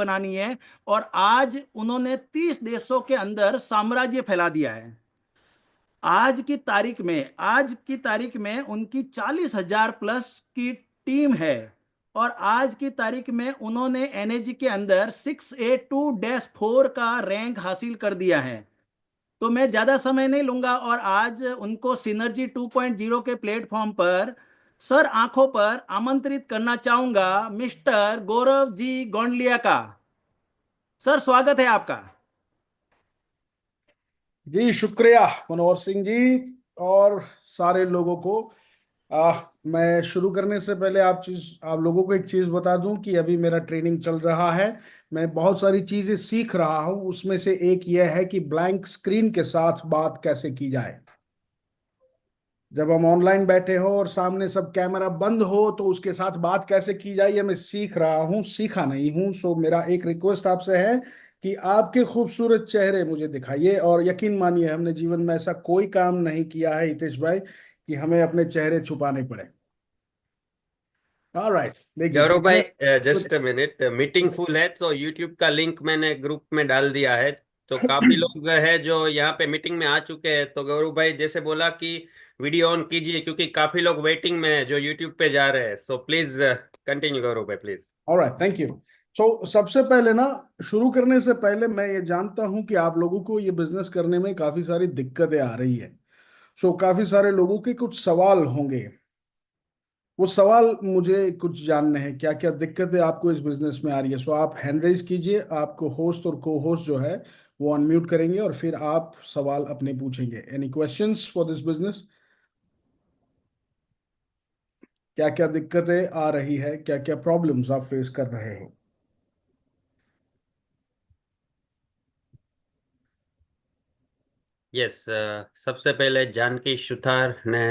बनानी है और आज उन्होंने 30 देशों के अंदर साम्राज्य फैला दिया है। आज की तारीख में उनकी 40,000 प्लस की टीम है और आज की तारीख में उन्होंने एनएजी के अंदर 682-4 का रैंक हासिल कर दिया है। तो मैं ज़्यादा समय नहीं लूंगा और आज उनको सिनर्जी 2.0 के प्लेटफॉर्म पर सर आंखों पर आमंत्रित करना चाहूंगा मिस्टर गौरव जी गोंडलिया का। सर स्वागत है आपका। जी शुक्रिया मनोहर सिंह जी और सारे लोगों को। मैं शुरू करने से पहले आप लोगों को एक चीज बता दूं कि अभी मेरा ट्रेनिंग चल रहा है। मैं बहुत सारी चीजें सीख रहा हूं, उसमें से एक यह है कि ब्लैंक स्क्रीन के साथ बात कैसे की जाए। जब हम ऑनलाइन बैठे हो और सामने सब कैमरा बंद हो तो उसके साथ बात कैसे की जाए, ये मैं सीख रहा हूँ, सीखा नहीं हूँ। सो मेरा एक रिक्वेस्ट आपसे है कि आपके खूबसूरत चेहरे मुझे दिखाइए। और यकीन मानिए हमने जीवन में ऐसा कोई काम नहीं किया है हितेश भाई कि हमें अपने चेहरे छुपाने पड़े। ऑलराइट, देखिए गौरव कितने भाई, just a minute, meeting full है तो यूट्यूब का लिंक मैंने ग्रुप में डाल दिया है। तो काफी लोग है जो यहाँ पे मीटिंग में आ चुके हैं। तो गौरव भाई जैसे बोला कि वीडियो ऑन कीजिए क्योंकि काफी लोग वेटिंग में है जो यूट्यूब पे जा रहे हैं। सो प्लीज कंटिन्यू गौरव भाई please. All right, thank you. So सबसे पहले ना, शुरू करने से पहले मैं ये जानता हूं कि आप लोगों को ये बिजनेस करने में काफी सारी दिक्कतें आ रही है। सो काफी सारे लोगों के कुछ सवाल होंगे। वो सवाल मुझे कुछ जानने हैं, क्या क्या दिक्कतें आपको इस बिजनेस में आ रही है। सो आप हैंड रेज कीजिए, आपको होस्ट और को होस्ट जो है वो अनम्यूट करेंगे और फिर आप सवाल अपने पूछेंगे। Any questions for this business? क्या क्या दिक्कतें आ रही है, क्या क्या प्रॉब्लम्स आप फेस कर रहे हो? यस, सबसे पहले जानकी सुथार ने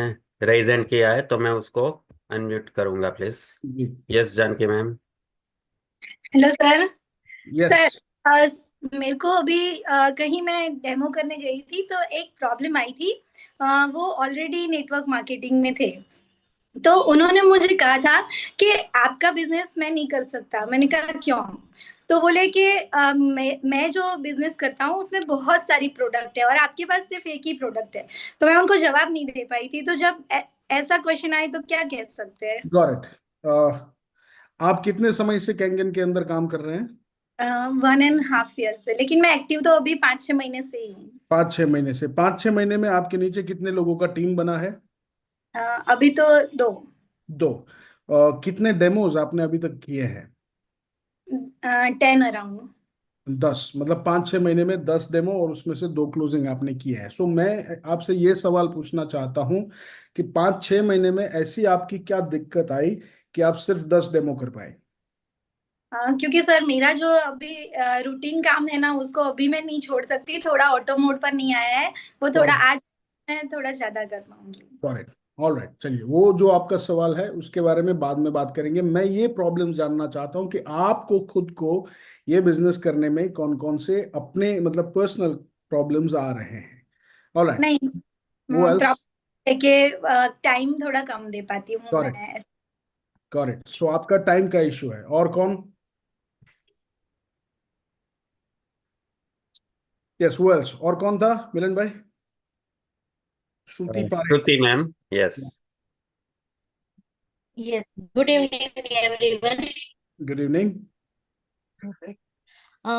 रेज हैंड किया है तो मैं उसको अनम्यूट करूंगा प्लीज। जी। Yes Janaki ma'am. Hello sir. Yes. Sir, uh, मेरे को अभी कहीं मैं डेमो करने गई थी तो एक प्रॉब्लम आई थी। वो ऑलरेडी नेटवर्क मार्केटिंग में थे, तो उन्होंने मुझे कहा था कि आपका बिजनेस मैं नहीं कर सकता। मैंने कहा क्यों? तो बोले कि मैं जो बिजनेस करता हूँ उसमें बहुत सारी प्रोडक्ट है और आपके पास सिर्फ एक ही प्रोडक्ट है। तो मैं उनको जवाब नहीं दे पाई थी। तो जब ऐसा क्वेश्चन आए तो क्या कह सकते हैं? Got it. आप कितने समय से कैंगन के अंदर काम कर रहे हैं? 1.5 ईयर से, लेकिन मैं एक्टिव तो अभी 5-6 महीने से ही हूँ। 5-6 महीने से? 5-6 महीने में आपके नीचे कितने लोगों का टीम बना है? अभी तो 2। दो। कितने डेमोज आपने अभी तक किए हैं? 10 अराउंड। 10, मतलब 5-6 महीने में 10 डेमो और उसमें से 2 क्लोजिंग आपने किए हैं। सो मैं आपसे ये सवाल पूछना चाहता हूँ कि 5-6 महीने में ऐसी आपकी क्या दिक्कत आई कि आप सिर्फ 10 डेमो कर पाए? क्योंकि सर मेरा जो अभी रूटीन काम है ना, उसको अभी मैं नहीं छोड़ सकती। थोड़ा ऑटो मोड पर नहीं आया है वो, थोड़ा आज मैं थोड़ा ज्यादा कर पाऊंगी। करेक्ट। ऑल राइट, चलिए वो जो आपका सवाल है उसके बारे में बाद में बात करेंगे। मैं ये प्रॉब्लम जानना चाहता हूँ कि आपको खुद को ये बिजनेस करने में कौन कौन से अपने मतलब पर्सनल प्रॉब्लम्स आ रहे हैं। All right. नहीं, वो एल्स? प्रॉब्लम है कि टाइम थोड़ा कम दे पाती हूँ करेक्ट। मैं। करेक्ट, सो आपका टाइम का इशू है। और कौन? यस, वो एल्स? और कौन था मिलन भाई? Shruti Parekh. Shruti ma'am. Yes. Yes, good evening everyone. Good evening.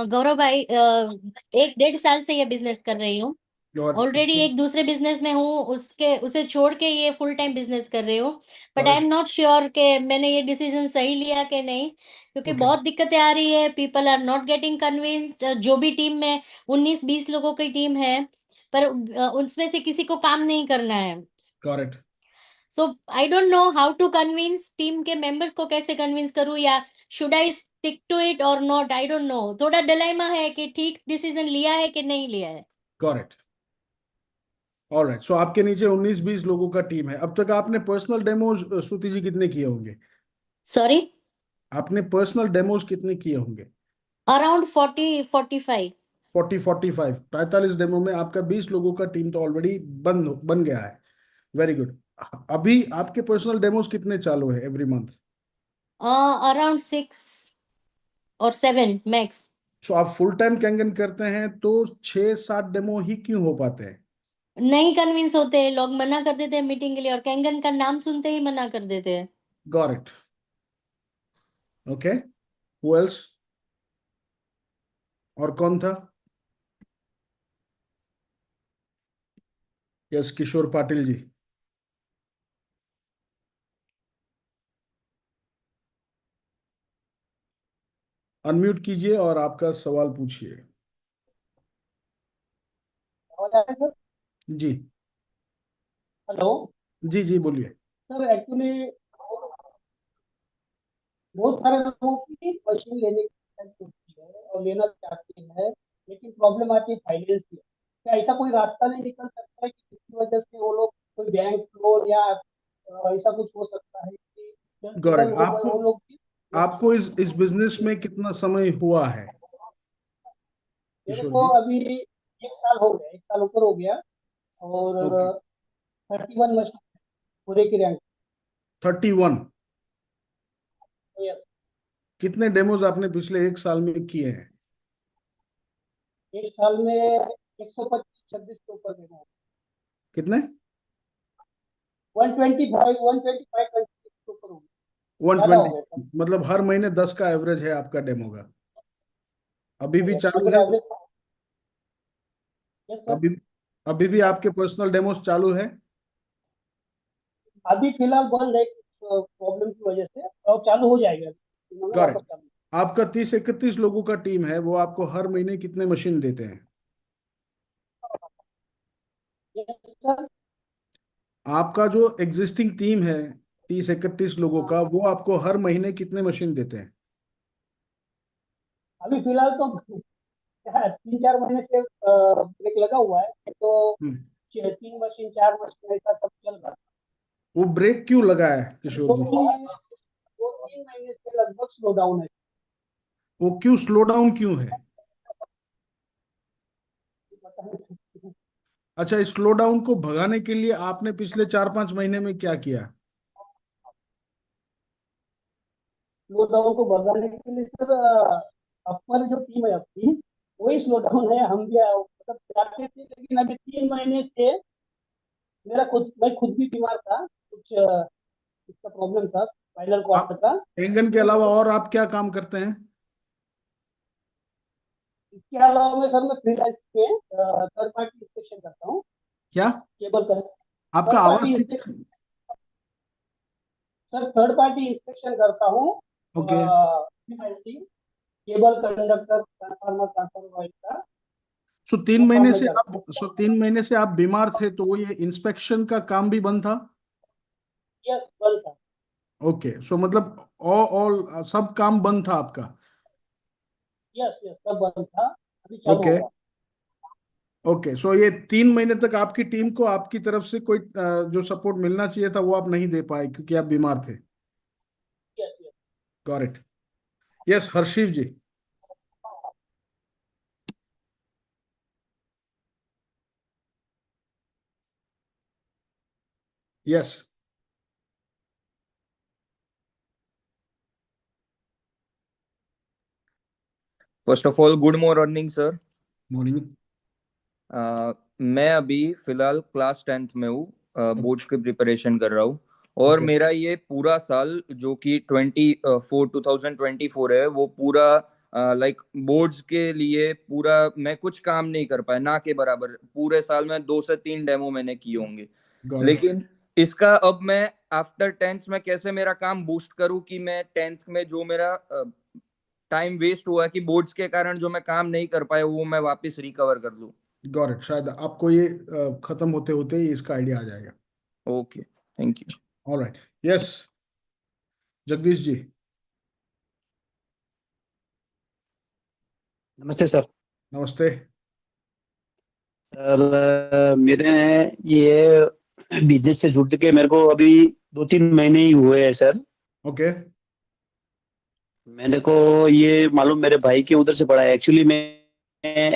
Gaurav भाई, 1-1.5 साल से ये बिजनेस कर रही हूँ। और ऑलरेडी एक दूसरे बिजनेस में हूँ, उसे छोड़ के ये फुल टाइम बिजनेस कर रही हूँ। But I am not sure कि मैंने ये डिसीजन सही लिया कि नहीं, क्योंकि ओके। बहुत दिक्कतें आ रही है। People are not getting convinced. जो भी टीम में 19-20 लोगों की टीम है, पर उसमें से किसी को काम नहीं करना है। Correct. So I don't know how to convince team के मेंबर्स को, कैसे कन्विंस करूं, या should I stick to it और नॉट, आई डोंट नो। थोड़ा डिलेमा है कि ठीक डिसीजन लिया है कि नहीं लिया है। करेक्ट। ऑल राइट, सो आपके नीचे 19-20 लोगों का टीम है। अब तक आपने पर्सनल डेमोज श्रुति जी कितने किए होंगे? सॉरी? आपने पर्सनल डेमोज कितने किए होंगे? अराउंड 40-45। 40-45, 45 डेमो में आपका 20 लोगों का टीम तो ऑलरेडी बन गया है। Very good. अभी आपके पर्सनल डेमोज कितने चालू है एवरी मंथ? अराउंड 6। और 7 मैक्स। सो आप फुल टाइम कैंगन करते हैं तो 6-7 डेमो ही क्यों हो पाते हैं? नहीं कन्विंस होते, लोग मना कर देते हैं मीटिंग के लिए, और कैंगन का नाम सुनते ही मना कर देते हैं। Got it. Okay, who else? और कौन था? यस, किशोर पाटिल जी। अनम्यूट कीजिए और आपका सवाल पूछिए। सर। जी हेलो जी जी, बोलिए। सर, एक्चुअली बहुत सारे लोगों की मशीन लेने की इच्छा होती है और लेना चाहते हैं, लेकिन प्रॉब्लम आती है फाइनेंस की। क्या ऐसा कोई रास्ता नहीं निकल सकता है कि जिसकी वजह से वो लोग कोई बैंक लोन या ऐसा कुछ हो सकता है कि जल्द से गॉट इट। जल्द आपको वो लोग भी आपको इस बिजनेस में कितना समय हुआ है, मेरे किशोर को जी? अभी 1 साल हो गया, 1 साल ऊपर हो गया। ओके, और 31 मशीन पूरे की रैंक। 31। कितने डेमोज आपने पिछले 1 साल में किए हैं? 1 साल में 125-26 के ऊपर देना। कितने? 125, 125, 26 के ऊपर हो गया, ज्यादा हो 120। गया। मतलब हर महीने 10 का एवरेज है आपका डेमो का? अभी भी चालू है मेरा वो? एवरेज। Yes sir. अभी अभी भी आपके पर्सनल डेमोस चालू है? अभी फिलहाल बंद है प्रॉब्लम की वजह से, और चालू हो जाएगा इन्होंने वापस करेक्ट। चालू। आपका 30-31 लोगों का टीम है, वो आपको हर महीने कितने मशीन देते हैं? Yes sir. आपका जो एग्जिस्टिंग टीम है 30-31 लोगों का, वो आपको हर महीने कितने मशीन देते हैं? अभी फिलहाल तो 3-4 महीने से ब्रेक लगा हुआ है, तो हम्म। 3 मशीन 4 मशीन ऐसा सब चल रहा है। वो ब्रेक क्यों लगा है किशोर दो जी? तीन महीने 2-3 महीने से लगभग स्लो डाउन है। वो क्यों स्लो डाउन क्यों है? पता नहीं। अच्छा, इस स्लो डाउन को भगाने के लिए आपने पिछले 4-5 महीने में क्या किया? स्लो डाउन को भगाने के लिए सर, अपर जो टीम है अपनी, वही स्लो डाउन है। हम भी मतलब चाहते थे, लेकिन अभी 3 महीने से मैं खुद भी बीमार था, कुछ इसका प्रॉब्लम था, स्पाइनल आप कॉर्ड का। एंगन के अलावा और आप क्या काम करते हैं? इसके अलावा मैं सर, मैं फ्रीलांस में थर्ड पार्टी इंस्पेक्शन करता हूँ। क्या? केबल कर आपका थर्ड पार्टी आवाज ठीक से। Inspection. Sir, third party inspection करता हूँ। Okay. Freelancing, cable, conductor, transformer का सो तीन वो काम महीने मैं से करता आप सो 3 महीने से आप बीमार थे, तो वो ये इंस्पेक्शन का काम भी बंद था? हूँ। यस, बंद था। ओके, सो मतलब ऑल सब काम बंद था आपका? यस यस, सब बंद था, अभी चालू ओके। होगा। ओके, सो ये 3 महीने तक आपकी टीम को आपकी तरफ से कोई जो सपोर्ट मिलना चाहिए था वो आप नहीं दे पाए क्योंकि आप बीमार थे? Yes yes. Got it. Yes, Harshiv ji. Yes. First of all good morning sir. Morning. मैं अभी फिलहाल क्लास 10th में हूँ, बोर्ड्स की प्रिपरेशन कर रहा हूँ। और ओके। मेरा ये पूरा साल जो कि 2024 है, वो पूरा लाइक बोर्ड्स के लिए पूरा मैं कुछ काम नहीं कर पाया, ना के बराबर। पूरे साल में 2 से 3 डेमो मैंने किए होंगे। Got it. लेकिन इसका अब मैं आफ्टर 10th में कैसे मेरा काम बूस्ट करूँ कि मैं 10th में जो मेरा टाइम वेस्ट हुआ कि बोर्ड्स के कारण जो मैं काम नहीं कर पाया, वो मैं वापस रिकवर कर लूँ। Got it. शायद आपको ये खत्म होते होते ही इसका आइडिया आ जाएगा। Okay, thank you. All right. Yes, Jagdish ji. नमस्ते सर। नमस्ते। सर, मेरे ये बिजनेस से जुड़ के मेरे को अभी 2-3 महीने ही हुए हैं सर। ओके। मेरे को ये मालूम मेरे भाई के उधर से पड़ा है। एक्चुअली मैं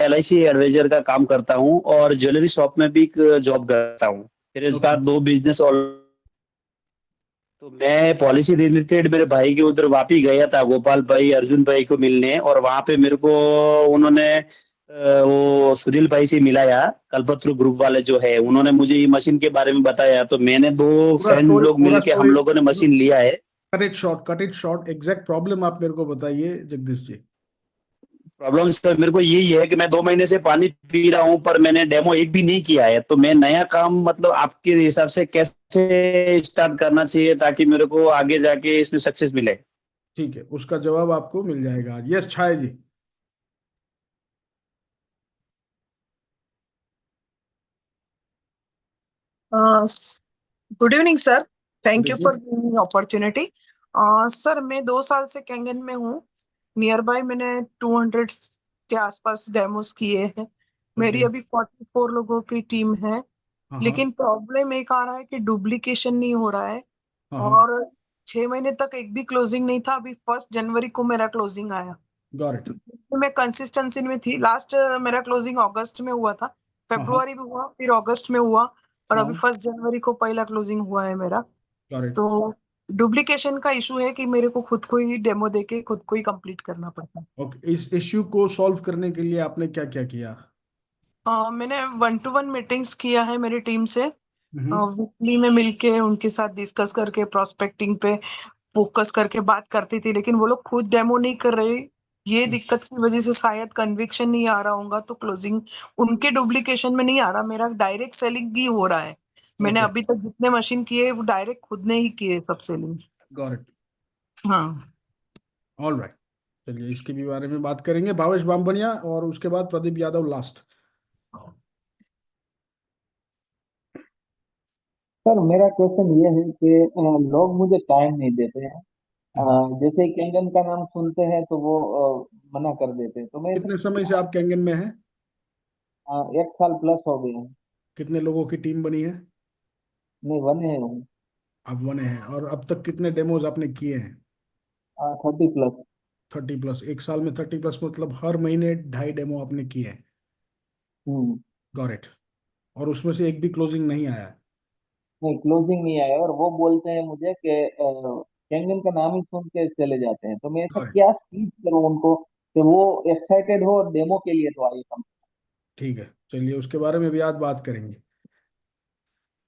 LIC एडवाइजर का काम करता हूँ और ज्वेलरी शॉप में भी एक जॉब करता हूँ। फिर इस ओके। बार 2 बिजनेस और। तो मैं पॉलिसी रिलेटेड मेरे भाई के उधर वापी गया था, गोपाल भाई अर्जुन भाई को मिलने, और वहां पे मेरे को उन्होंने वो सुनील भाई से मिलाया, कल्पतरु ग्रुप वाले जो है, उन्होंने मुझे ये मशीन के बारे में बताया। तो मैंने दो फ्रेंड लोग पूरा मिलके हम स्टोरी लोगों ने मशीन लिया है। Cut it short, exact problem आप मेरे को बताइए जगदीश जी। प्रॉब्लम सर मेरे को यही है कि मैं 2 महीने से पानी पी रहा हूँ, पर मैंने डेमो एक भी नहीं किया है। तो मैं नया काम मतलब आपके हिसाब से कैसे स्टार्ट करना चाहिए ताकि मेरे को आगे जाके इसमें सक्सेस मिले? ठीक है, उसका जवाब आपको मिल जाएगा आज। Yes Chhaya ji. Good evening sir, thank Good you for evening. Giving opportunity. Sir मैं 2 साल से कैंगन में हूँ। नियर बाय मैंने 200 के आसपास डेमोस किए हैं। मेरी Okay. अभी 44 लोगों की टीम है, हाँ लेकिन प्रॉब्लम एक आ रहा है कि डुप्लीकेशन नहीं हो रहा है। हाँ और 6 महीने तक एक भी क्लोजिंग नहीं था। अभी 1 जनवरी को मेरा क्लोजिंग आया। Got it. तो मैं कंसिस्टेंसी में थी। लास्ट मेरा क्लोजिंग अगस्त में हुआ था, हाँ हाँ फेब्रुआरी में हुआ, फिर अगस्त में हुआ, और हाँ, अभी 1 जनवरी को पहला क्लोजिंग हुआ है मेरा। Got it. तो डुप्लीकेशन का इशू है कि मेरे को खुद को ही डेमो देके खुद को ही कंप्लीट करना पड़ता है। ओके, इस इश्यू को सॉल्व करने के लिए आपने क्या क्या किया? मैंने 1-to-1 मीटिंग्स किया है मेरी टीम से। हम्म। वीकली में मिलके उनके साथ डिस्कस करके प्रोस्पेक्टिंग पे फोकस करके बात करती थी, लेकिन वो लोग खुद डेमो नहीं कर रहे। ये दिक्कत की वजह से शायद कन्विक्शन नहीं आ रहा होगा, तो क्लोजिंग उनके डुप्लीकेशन में नहीं आ रहा, मेरा डायरेक्ट सेलिंग ही हो रहा है। मैंने ओके, अभी तक जितने मशीन किए वो डायरेक्ट खुद ने ही किए सब सेलिंग। Got it. हाँ ऑल राइट, चलिए इसके भी बारे में बात करेंगे। भावेश बामबनिया और उसके बाद प्रदीप यादव लास्ट। सर मेरा क्वेश्चन ये है कि लोग मुझे टाइम नहीं देते हैं। जैसे कैंगन का नाम सुनते हैं तो वो मना कर देते हैं, तो मैं कितने समय से आप कैंगन में हैं? 1 साल प्लस हो गए हैं। कितने लोगों की टीम बनी है? मैं बने हूँ आप बने हैं, और अब तक कितने डेमोज आपने किए हैं? 30+। 30+। एक साल में 30+, मतलब हर महीने 2.5 डेमो आपने किए हैं। हम्म। Got it. और उसमें से एक भी क्लोजिंग नहीं आया है? नहीं, क्लोजिंग नहीं आया, और वो बोलते हैं मुझे कि कैंगन का नाम ही सुन के चले जाते हैं। तो मैं ऐसा गॉट इट। क्या स्पीच करूँ उनको कि वो एक्साइटेड हो और डेमो के लिए तो आए कम। ठीक है, चलिए उसके बारे में भी आज बात करेंगे।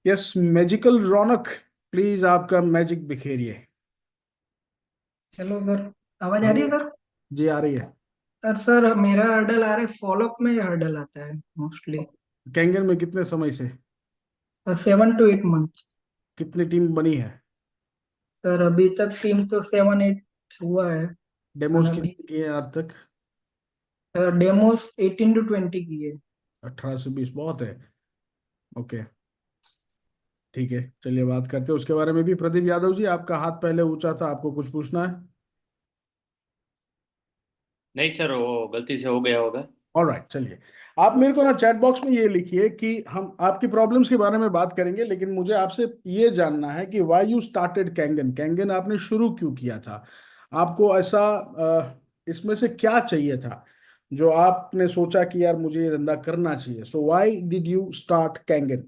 यस मैजिकल रौनक, प्लीज आपका मैजिक बिखेरिए। हेलो सर, आवाज आ रही है हेलो सर? जी, आ रही है। सर मेरा हर्डल आ रहा है, फॉलोअप में हर्डल आता है मोस्टली। कैंगन में कितने समय से? 7 to 8 months। कितनी टीम बनी है? सर अभी तक टीम तो 7-8 हुआ है। डेमोज अभी कितने किए हैं आज तक? डेमोस 18 to 20 की है। 18 से 20 बहुत है। ओके, ठीक है, चलिए बात करते हैं उसके बारे में भी। प्रदीप यादव जी, आपका हाथ पहले ऊंचा था, आपको कुछ पूछना है? नहीं सर, वो गलती से हो गया होगा। ऑलराइट, चलिए आप मेरे को ना चैट बॉक्स में ये लिखिए कि हम आपकी प्रॉब्लम्स के बारे में बात करेंगे, लेकिन मुझे आपसे ये जानना है कि why you started Kangen. Kangen आपने शुरू क्यों किया था? आपको ऐसा इसमें से क्या चाहिए था जो आपने सोचा कि यार मुझे ये धंधा करना चाहिए? So why did you start Kangen?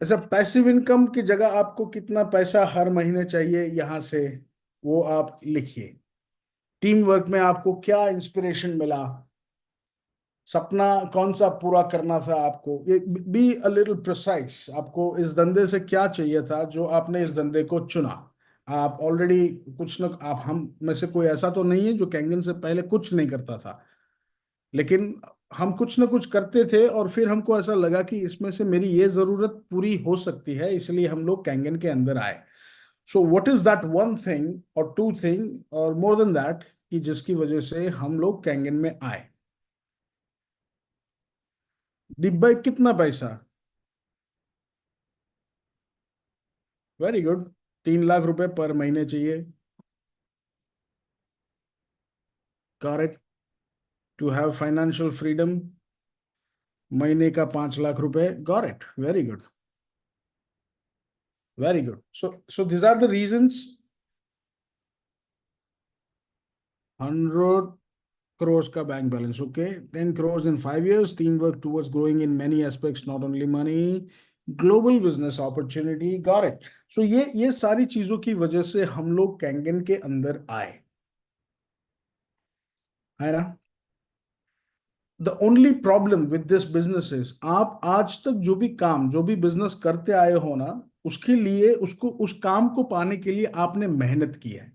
ऐसा पैसिव इनकम की जगह आपको कितना पैसा हर महीने चाहिए यहाँ से, वो आप लिखिए। टीम वर्क में आपको क्या इंस्पिरेशन मिला? सपना कौन सा पूरा करना था आपको? ये बी अ लिटिल प्रिसाइज। आपको इस धंधे से क्या चाहिए था जो आपने इस धंधे को चुना? आप ऑलरेडी कुछ न, आप हम में से कोई ऐसा तो नहीं है जो कैंगन से पहले कुछ नहीं करता था, लेकिन हम कुछ न कुछ करते थे और फिर हमको ऐसा लगा कि इसमें से मेरी ये जरूरत पूरी हो सकती है, इसलिए हम लोग कैंगन के अंदर आए। So what is that one thing और टू थिंग और मोर देन दैट कि जिसकी वजह से हम लोग कैंगन में आए? दीप भाई, कितना पैसा? Very good. 3 लाख रुपए पर महीने चाहिए। Correct. To have financial freedom, महीने का 5 लाख रुपए। Got it, very good, very good. So this are the reasons. 100 crores का bank balance, okay. 10 crores in 5 years, teamwork towards growing in many aspects, not only money. Global business opportunity, got it. So ये सारी चीजों की वजह से हम लोग Kangen के अंदर आए, है ना। The only problem with this business is, आप आज तक जो भी काम, जो भी बिजनेस करते आए हो ना, उसके लिए, उसको, उस काम को पाने के लिए आपने मेहनत की है।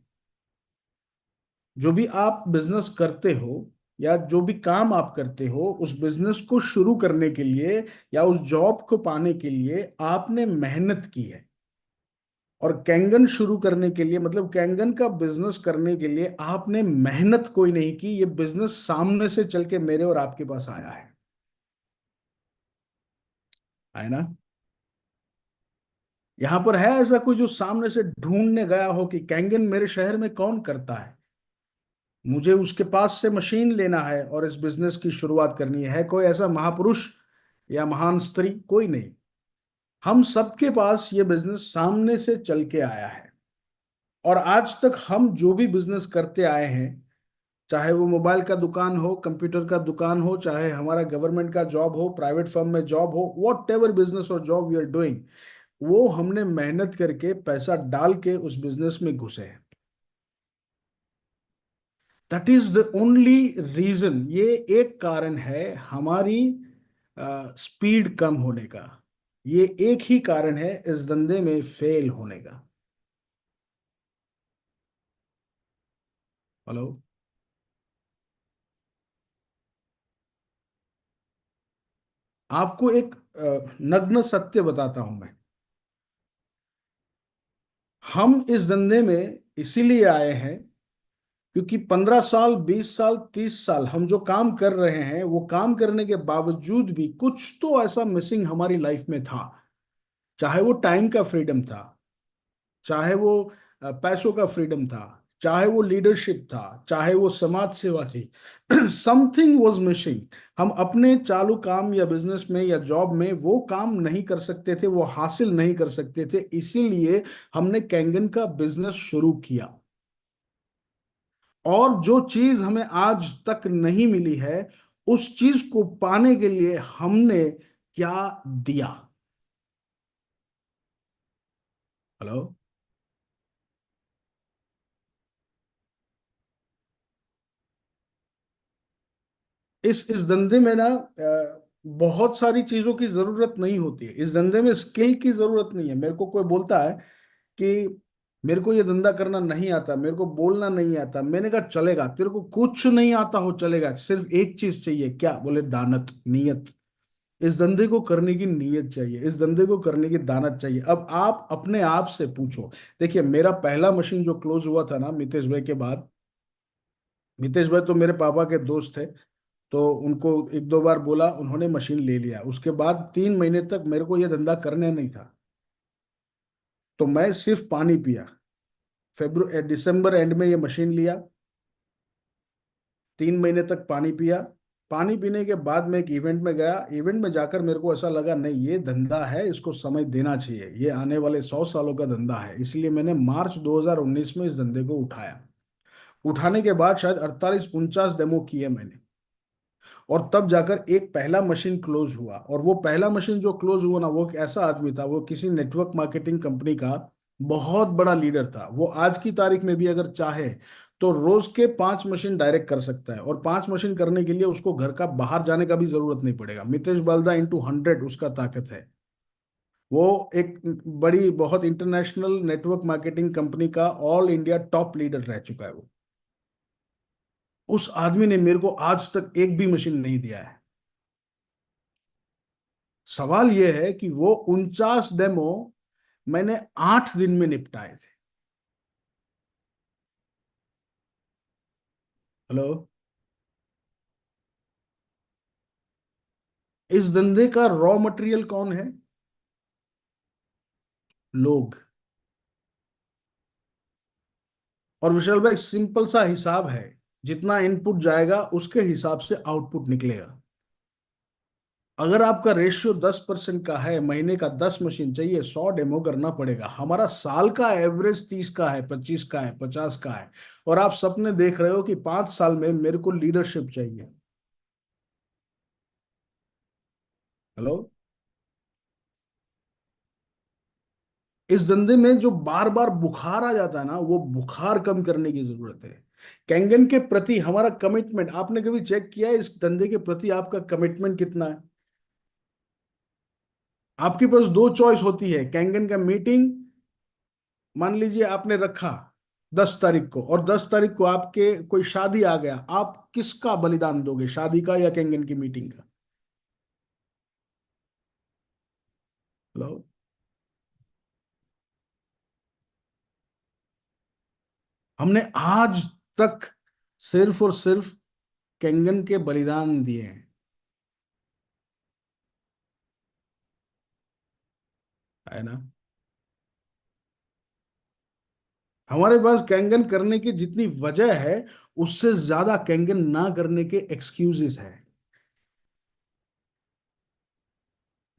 जो भी आप बिजनेस करते हो या जो भी काम आप करते हो, उस बिजनेस को शुरू करने के लिए या उस जॉब को पाने के लिए आपने मेहनत की है। और कैंगन शुरू करने के लिए, मतलब कैंगन का बिजनेस करने के लिए आपने मेहनत कोई नहीं की, ये बिजनेस सामने से चल के मेरे और आपके पास आया है ना। यहां पर है ऐसा कोई जो सामने से ढूंढने गया हो कि कैंगन मेरे शहर में कौन करता है, मुझे उसके पास से मशीन लेना है और इस बिजनेस की शुरुआत करनी है कोई ऐसा महापुरुष या महान स्त्री? कोई नहीं। हम सबके पास ये बिजनेस सामने से चल के आया है। और आज तक हम जो भी बिजनेस करते आए हैं, चाहे वो मोबाइल का दुकान हो, कंप्यूटर का दुकान हो, चाहे हमारा गवर्नमेंट का जॉब हो, प्राइवेट फर्म में जॉब हो, वॉट एवर बिजनेस और जॉब वी आर डूइंग, वो हमने मेहनत करके पैसा डाल के उस बिजनेस में घुसे हैं। That is the only reason. ये एक कारण है हमारी स्पीड कम होने का। ये एक ही कारण है इस धंधे में फेल होने का। हेलो। आपको एक नग्न सत्य बताता हूं मैं। हम इस धंधे में इसीलिए आए हैं क्योंकि 15 साल, 20 साल, 30 साल हम जो काम कर रहे हैं, वो काम करने के बावजूद भी कुछ तो ऐसा मिसिंग हमारी लाइफ में था। चाहे वो टाइम का फ्रीडम था, चाहे वो पैसों का फ्रीडम था, चाहे वो लीडरशिप था, चाहे वो समाज सेवा थी। Something was missing. हम अपने चालू काम या बिजनेस में या जॉब में वो काम नहीं कर सकते थे, वो हासिल नहीं कर सकते थे। इसीलिए हमने कैंगन का बिजनेस शुरू किया। और जो चीज हमें आज तक नहीं मिली है, उस चीज को पाने के लिए हमने क्या दिया? हेलो। इस धंधे में ना बहुत सारी चीजों की जरूरत नहीं होती है। इस धंधे में स्किल की जरूरत नहीं है। मेरे को कोई बोलता है कि मेरे को ये धंधा करना नहीं आता, मेरे को बोलना नहीं आता, मैंने कहा चलेगा, तेरे को कुछ नहीं आता हो चलेगा, सिर्फ एक चीज चाहिए, क्या? बोले दानत, नियत। इस धंधे को करने की नीयत चाहिए, इस धंधे को करने की दानत चाहिए। अब आप अपने आप से पूछो। देखिए, मेरा पहला मशीन जो क्लोज हुआ था ना मितेश भाई के बाद, मितेश भाई तो मेरे पापा के दोस्त थे, तो उनको एक दो बार बोला, उन्होंने मशीन ले लिया। उसके बाद 3 महीने तक मेरे को यह धंधा करने नहीं था, तो मैं सिर्फ पानी पिया। फेब्रुवरी दिसंबर एंड में ये मशीन लिया, 3 महीने तक पानी पिया। पानी पीने के बाद मैं एक इवेंट में गया। इवेंट में जाकर मेरे को ऐसा लगा, नहीं ये धंधा है, इसको समय देना चाहिए, ये आने वाले 100 सालों का धंधा है। इसलिए मैंने मार्च 2019 में इस धंधे को उठाया। उठाने के बाद शायद 48-49 डेमो किए मैंने, और तब जाकर एक पहला मशीन क्लोज हुआ। और वो पहला मशीन जो क्लोज हुआ ना, वो एक ऐसा आदमी था, वो किसी नेटवर्क मार्केटिंग कंपनी का बहुत बड़ा लीडर था। वो आज की तारीख में भी अगर चाहे तो रोज के 5 मशीन डायरेक्ट कर सकता है, और 5 मशीन करने के लिए उसको घर का बाहर जाने का भी जरूरत नहीं पड़ेगा। मितेश बल्दा इंटू 100 उसका ताकत है। वो एक बड़ी, बहुत इंटरनेशनल नेटवर्क मार्केटिंग कंपनी का ऑल इंडिया टॉप लीडर रह चुका है वो। उस आदमी ने मेरे को आज तक एक भी मशीन नहीं दिया है। सवाल यह है कि वो 49 डेमो मैंने 8 दिन में निपटाए थे। हेलो। इस धंधे का रॉ मटेरियल कौन है? लोग। और विशाल भाई, सिंपल सा हिसाब है, जितना इनपुट जाएगा उसके हिसाब से आउटपुट निकलेगा। अगर आपका रेशियो 10% का है, महीने का 10 मशीन चाहिए, 100 डेमो करना पड़ेगा। हमारा साल का एवरेज 30 का है, 25 का है, 50 का है। और आप सपने देख रहे हो कि 5 साल में मेरे को लीडरशिप चाहिए। हेलो। इस धंधे में जो बार बार बुखार आ जाता है ना, वो बुखार कम करने की जरूरत है। कैंगन के प्रति हमारा कमिटमेंट, आपने कभी चेक किया है इस धंधे के प्रति आपका कमिटमेंट कितना है? आपके पास दो चॉइस होती है। कैंगन का मीटिंग मान लीजिए आपने रखा 10 तारीख को, और 10 तारीख को आपके कोई शादी आ गया, आप किसका बलिदान दोगे, शादी का या कैंगन की मीटिंग का? हेलो। हमने आज तक सिर्फ और सिर्फ कैंगन के बलिदान दिए हैं, है ना। हमारे पास कैंगन करने की जितनी वजह है, उससे ज्यादा कैंगन ना करने के एक्सक्यूजेस है।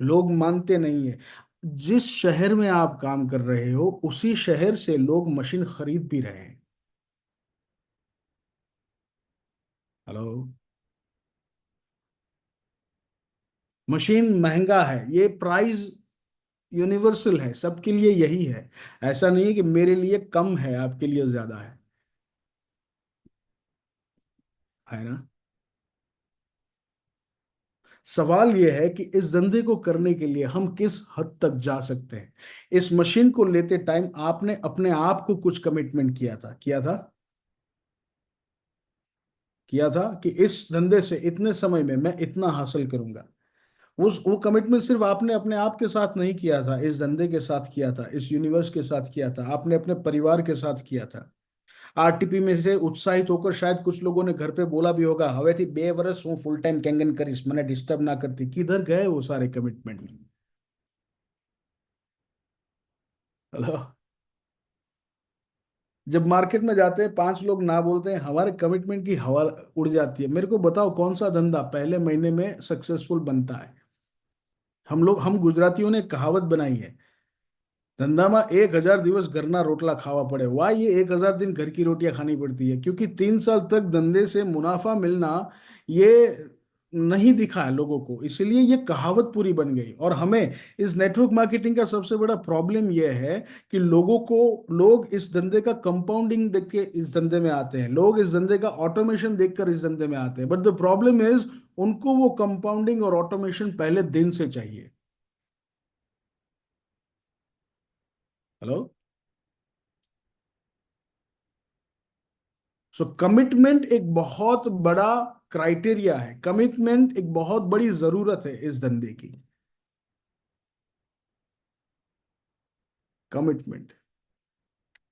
लोग मानते नहीं है। जिस शहर में आप काम कर रहे हो, उसी शहर से लोग मशीन खरीद भी रहे हैं। हेलो। मशीन महंगा है, ये प्राइस यूनिवर्सल है, सबके लिए यही है। ऐसा नहीं है कि मेरे लिए कम है, आपके लिए ज्यादा है ना। सवाल यह है कि इस धंधे को करने के लिए हम किस हद तक जा सकते हैं। इस मशीन को लेते टाइम आपने अपने आप को कुछ कमिटमेंट किया था कि इस धंधे से इतने समय में मैं इतना हासिल करूंगा। वो कमिटमेंट सिर्फ आपने अपने आप के साथ नहीं किया था, इस धंधे के साथ किया था, इस यूनिवर्स के साथ किया था, आपने अपने परिवार के साथ किया था। आरटीपी में से उत्साहित होकर शायद कुछ लोगों ने घर पे बोला भी होगा, हवे थी 2 વર્ષ હું फुल टाइम कैंगन करीश, मैंने डिस्टर्ब ना करती। किधर गए वो सारे कमिटमेंट? हेलो। जब मार्केट में जाते हैं, 5 लोग ना बोलते हैं, हमारे कमिटमेंट की हवा उड़ जाती है। मेरे को बताओ कौन सा धंधा पहले महीने में सक्सेसफुल बनता है? हम गुजरातियों ने कहावत बनाई है, धंधाમાં 1000 દિવસ ઘરના રોટલા ખાવા પડે। वाह, ये 1000 दिन घर की रोटियां खानी पड़ती है, क्योंकि 3 साल तक धंधे से मुनाफा मिलना ये नहीं दिखा है लोगों को, इसलिए ये कहावत पूरी बन गई। और हमें इस नेटवर्क मार्केटिंग का सबसे बड़ा प्रॉब्लम यह है कि लोग इस धंधे का कंपाउंडिंग देख के इस धंधे में आते हैं, लोग इस धंधे का ऑटोमेशन देखकर इस धंधे में आते हैं। बट द प्रॉब्लम इज, उनको वो कंपाउंडिंग और ऑटोमेशन पहले दिन से चाहिए। हेलो। सो कमिटमेंट एक बहुत बड़ा क्राइटेरिया है, कमिटमेंट एक बहुत बड़ी जरूरत है इस धंधे की। कमिटमेंट,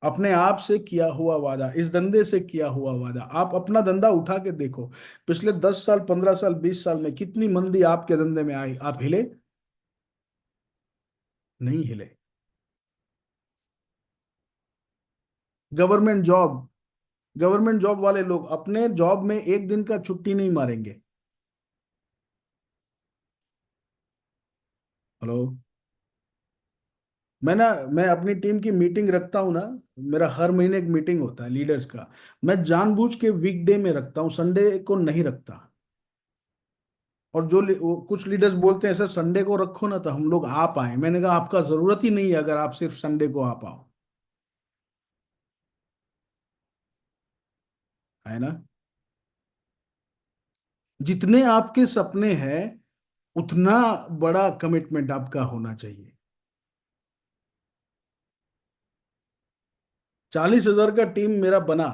अपने आप से किया हुआ वादा, इस धंधे से किया हुआ वादा। आप अपना धंधा उठा के देखो, पिछले 10 साल, 15 साल, 20 साल में कितनी मंदी आपके धंधे में आई, आप हिले? नहीं हिले। गवर्नमेंट जॉब गवर्नमेंट जॉब वाले लोग अपने जॉब में एक दिन का छुट्टी नहीं मारेंगे। हेलो। मैं अपनी टीम की मीटिंग रखता हूं ना, मेरा हर महीने एक मीटिंग होता है लीडर्स का। मैं जानबूझ के वीकडे में रखता हूं, संडे को नहीं रखता। और कुछ लीडर्स बोलते हैं सर संडे को रखो ना, तो हम लोग आ पाए। मैंने कहा आपका जरूरत ही नहीं है अगर आप सिर्फ संडे को आ पाओ, है ना। जितने आपके सपने हैं, उतना बड़ा कमिटमेंट आपका होना चाहिए। 40,000 का टीम मेरा बना,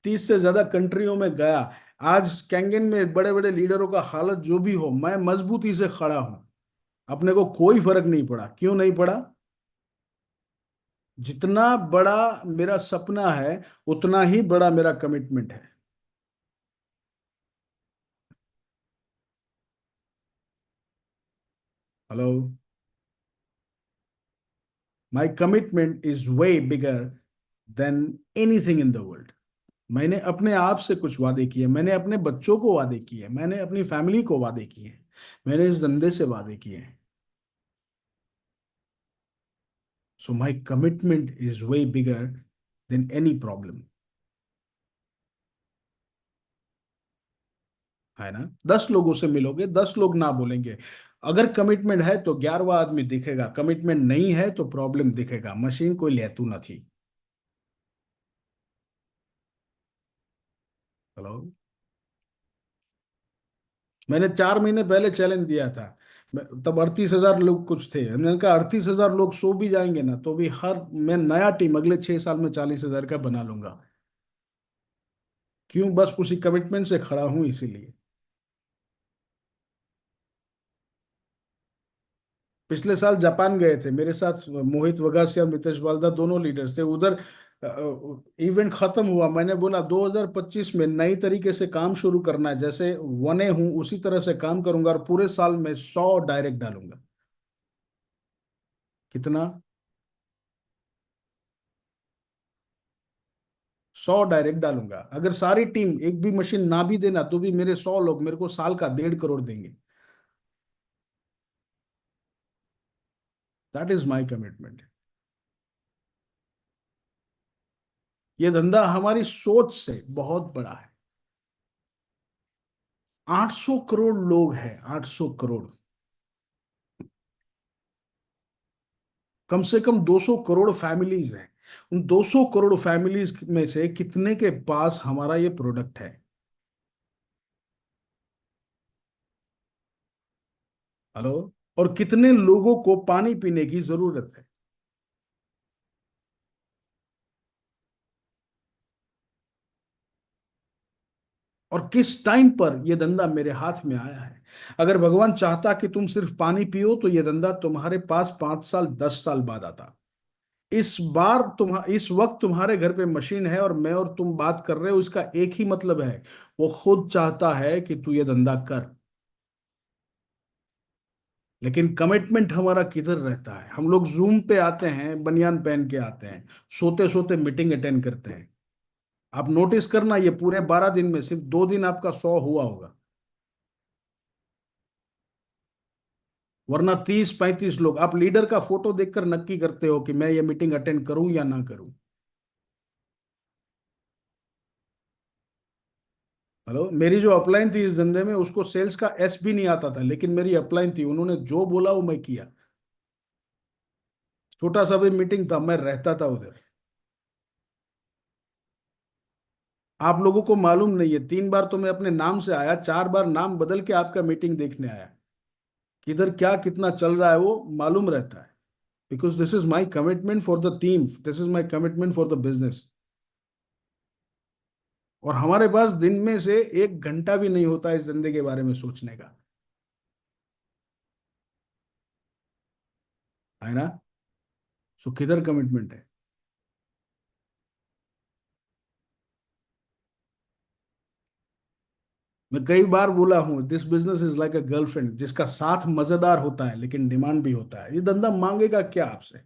30 से ज्यादा कंट्रियों में गया। आज कैंगन में बड़े बड़े लीडरों का हालत जो भी हो, मैं मजबूती से खड़ा हूं। अपने को कोई फर्क नहीं पड़ा। क्यों नहीं पड़ा? जितना बड़ा मेरा सपना है, उतना ही बड़ा मेरा कमिटमेंट है। Hello. My commitment is way bigger than anything in the world. मैंने अपने आप से कुछ वादे किए, मैंने अपने बच्चों को वादे किए, मैंने अपनी फैमिली को वादे किए, मैंने इस धंधे से वादे किए हैं। So my commitment is way bigger than any problem, है ना। 10 लोगों से मिलोगे, 10 लोग ना बोलेंगे अगर कमिटमेंट है तो 11वां आदमी दिखेगा, कमिटमेंट नहीं है तो प्रॉब्लम दिखेगा। मशीन कोई लेतू નથી। हेलो, मैंने 4 महीने पहले चैलेंज दिया था। तब 38,000 लोग कुछ थे। मैंने कहा 38,000 लोग सो भी जाएंगे ना तो भी हर मैं नया टीम अगले 6 साल में 40,000 का बना लूंगा। क्यों? बस उसी कमिटमेंट से खड़ा हूं इसीलिए। पिछले साल जापान गए थे मेरे साथ मोहित वगासिया, मितेश बाल्दा, दोनों लीडर्स थे उधर। इवेंट खत्म हुआ, मैंने बोला 2025 में नई तरीके से काम शुरू करना है, जैसे वने हूं उसी तरह से काम करूंगा और पूरे साल में 100 डायरेक्ट डालूंगा। कितना? 100 डायरेक्ट डालूंगा। अगर सारी टीम एक भी मशीन ना भी देना तो भी मेरे 100 लोग मेरे को साल का 1.5 करोड़ देंगे। That is my commitment. ये धंधा हमारी सोच से बहुत बड़ा है। 800 करोड़ लोग हैं, 800 करोड़। कम से कम 200 करोड़ फैमिलीज हैं। उन 200 करोड़ फैमिलीज में से कितने के पास हमारा ये प्रोडक्ट है? हेलो। और कितने लोगों को पानी पीने की जरूरत है? और किस टाइम पर यह धंधा मेरे हाथ में आया है? अगर भगवान चाहता कि तुम सिर्फ पानी पियो तो यह धंधा तुम्हारे पास 5 साल 10 साल बाद आता। इस वक्त तुम्हारे घर पे मशीन है और मैं और तुम बात कर रहे हो, इसका एक ही मतलब है, वो खुद चाहता है कि तू ये धंधा कर। लेकिन कमिटमेंट हमारा किधर रहता है? हम लोग जूम पे आते हैं, बनियान पहन के आते हैं, सोते सोते मीटिंग अटेंड करते हैं। आप नोटिस करना, ये पूरे 12 दिन में सिर्फ 2 दिन आपका 100 हुआ होगा, वरना 30-35 लोग। आप लीडर का फोटो देखकर नक्की करते हो कि मैं ये मीटिंग अटेंड करूं या ना करूं। हेलो, मेरी जो अपलाइन थी इस धंधे में उसको सेल्स का एस भी नहीं आता था, लेकिन मेरी अपलाइन थी, उन्होंने जो बोला वो मैं किया। छोटा सा भी मीटिंग था, मैं रहता था उधर। आप लोगों को मालूम नहीं है, 3 बार तो मैं अपने नाम से आया, 4 बार नाम बदल के आपका मीटिंग देखने आया। किधर क्या कितना चल रहा है वो मालूम रहता है। Because this is my commitment for the team, this is my commitment for the business. और हमारे पास दिन में से 1 घंटा भी नहीं होता इस धंधे के बारे में सोचने का, है ना? सो किधर कमिटमेंट है? मैं कई बार बोला हूं, this business is like a girlfriend, जिसका साथ मजेदार होता है लेकिन डिमांड भी होता है। ये धंधा मांगेगा क्या आपसे?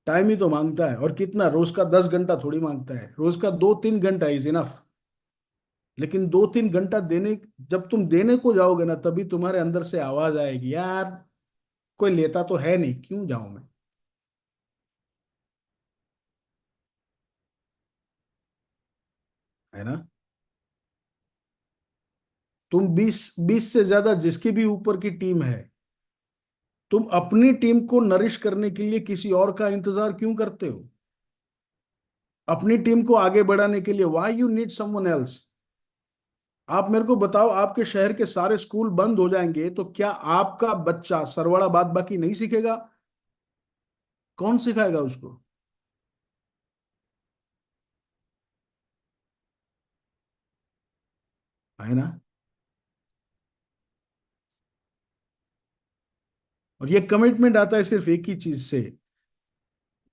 टाइम ही तो मांगता है। और कितना? रोज का 10 घंटा थोड़ी मांगता है, रोज का 2-3 घंटा इज इनफ। लेकिन 2-3 घंटा देने, जब तुम देने को जाओगे ना तभी तुम्हारे अंदर से आवाज आएगी, यार कोई लेता तो है नहीं, क्यों जाऊं मैं? है ना? तुम 20 से ज्यादा जिसकी भी ऊपर की टीम है, तुम अपनी टीम को नरिश करने के लिए किसी और का इंतजार क्यों करते हो? अपनी टीम को आगे बढ़ाने के लिए why you need someone else? आप मेरे को बताओ, आपके शहर के सारे स्कूल बंद हो जाएंगे तो क्या आपका बच्चा सरवाड़ा बात बाकी नहीं सीखेगा? कौन सिखाएगा उसको? है ना? और ये कमिटमेंट आता है सिर्फ एक ही चीज से,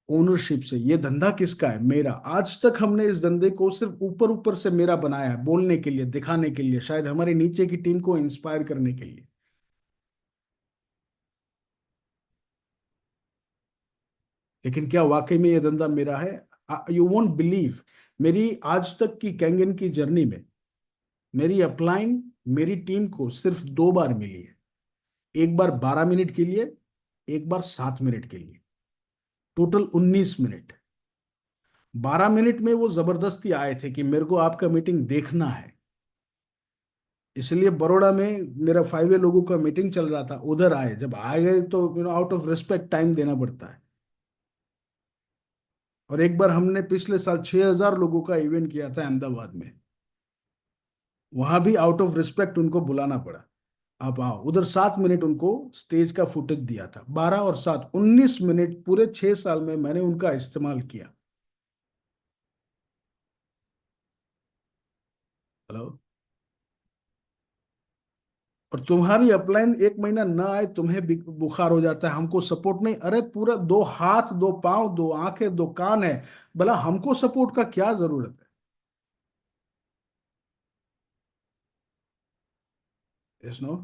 ओनरशिप से। ये धंधा किसका है? मेरा। आज तक हमने इस धंधे को सिर्फ ऊपर ऊपर से मेरा बनाया है, बोलने के लिए, दिखाने के लिए, शायद हमारे नीचे की टीम को इंस्पायर करने के लिए। लेकिन क्या वाकई में ये धंधा मेरा है? यू वोंट बिलीव, मेरी आज तक की कैंगन की जर्नी में मेरी अपलाइन मेरी टीम को सिर्फ 2 बार मिली है। एक बार 12 मिनट के लिए, एक बार 7 मिनट के लिए, टोटल 19 मिनट। 12 मिनट में वो जबरदस्ती आए थे कि मेरे को आपका मीटिंग देखना है। इसलिए बड़ौदा में मेरा 5 लोगों का मीटिंग चल रहा था, उधर आए, जब आ गए तो आउट ऑफ रिस्पेक्ट टाइम देना पड़ता है। और एक बार हमने पिछले साल 6,000 लोगों का इवेंट किया था अहमदाबाद में, वहां भी आउट ऑफ रिस्पेक्ट उनको बुलाना पड़ा, आप आओ। उधर 7 मिनट उनको स्टेज का फुटेज दिया था, 12 और 7 19 मिनट पूरे 6 साल में मैंने उनका इस्तेमाल किया। हेलो। और तुम्हारी अपलाइन 1 महीना ना आए, तुम्हें बुखार हो जाता है, हमको सपोर्ट नहीं। अरे पूरा 2 हाथ 2 पांव 2 आंखें 2 कान है, भला हमको सपोर्ट का क्या जरूरत है? Yes no.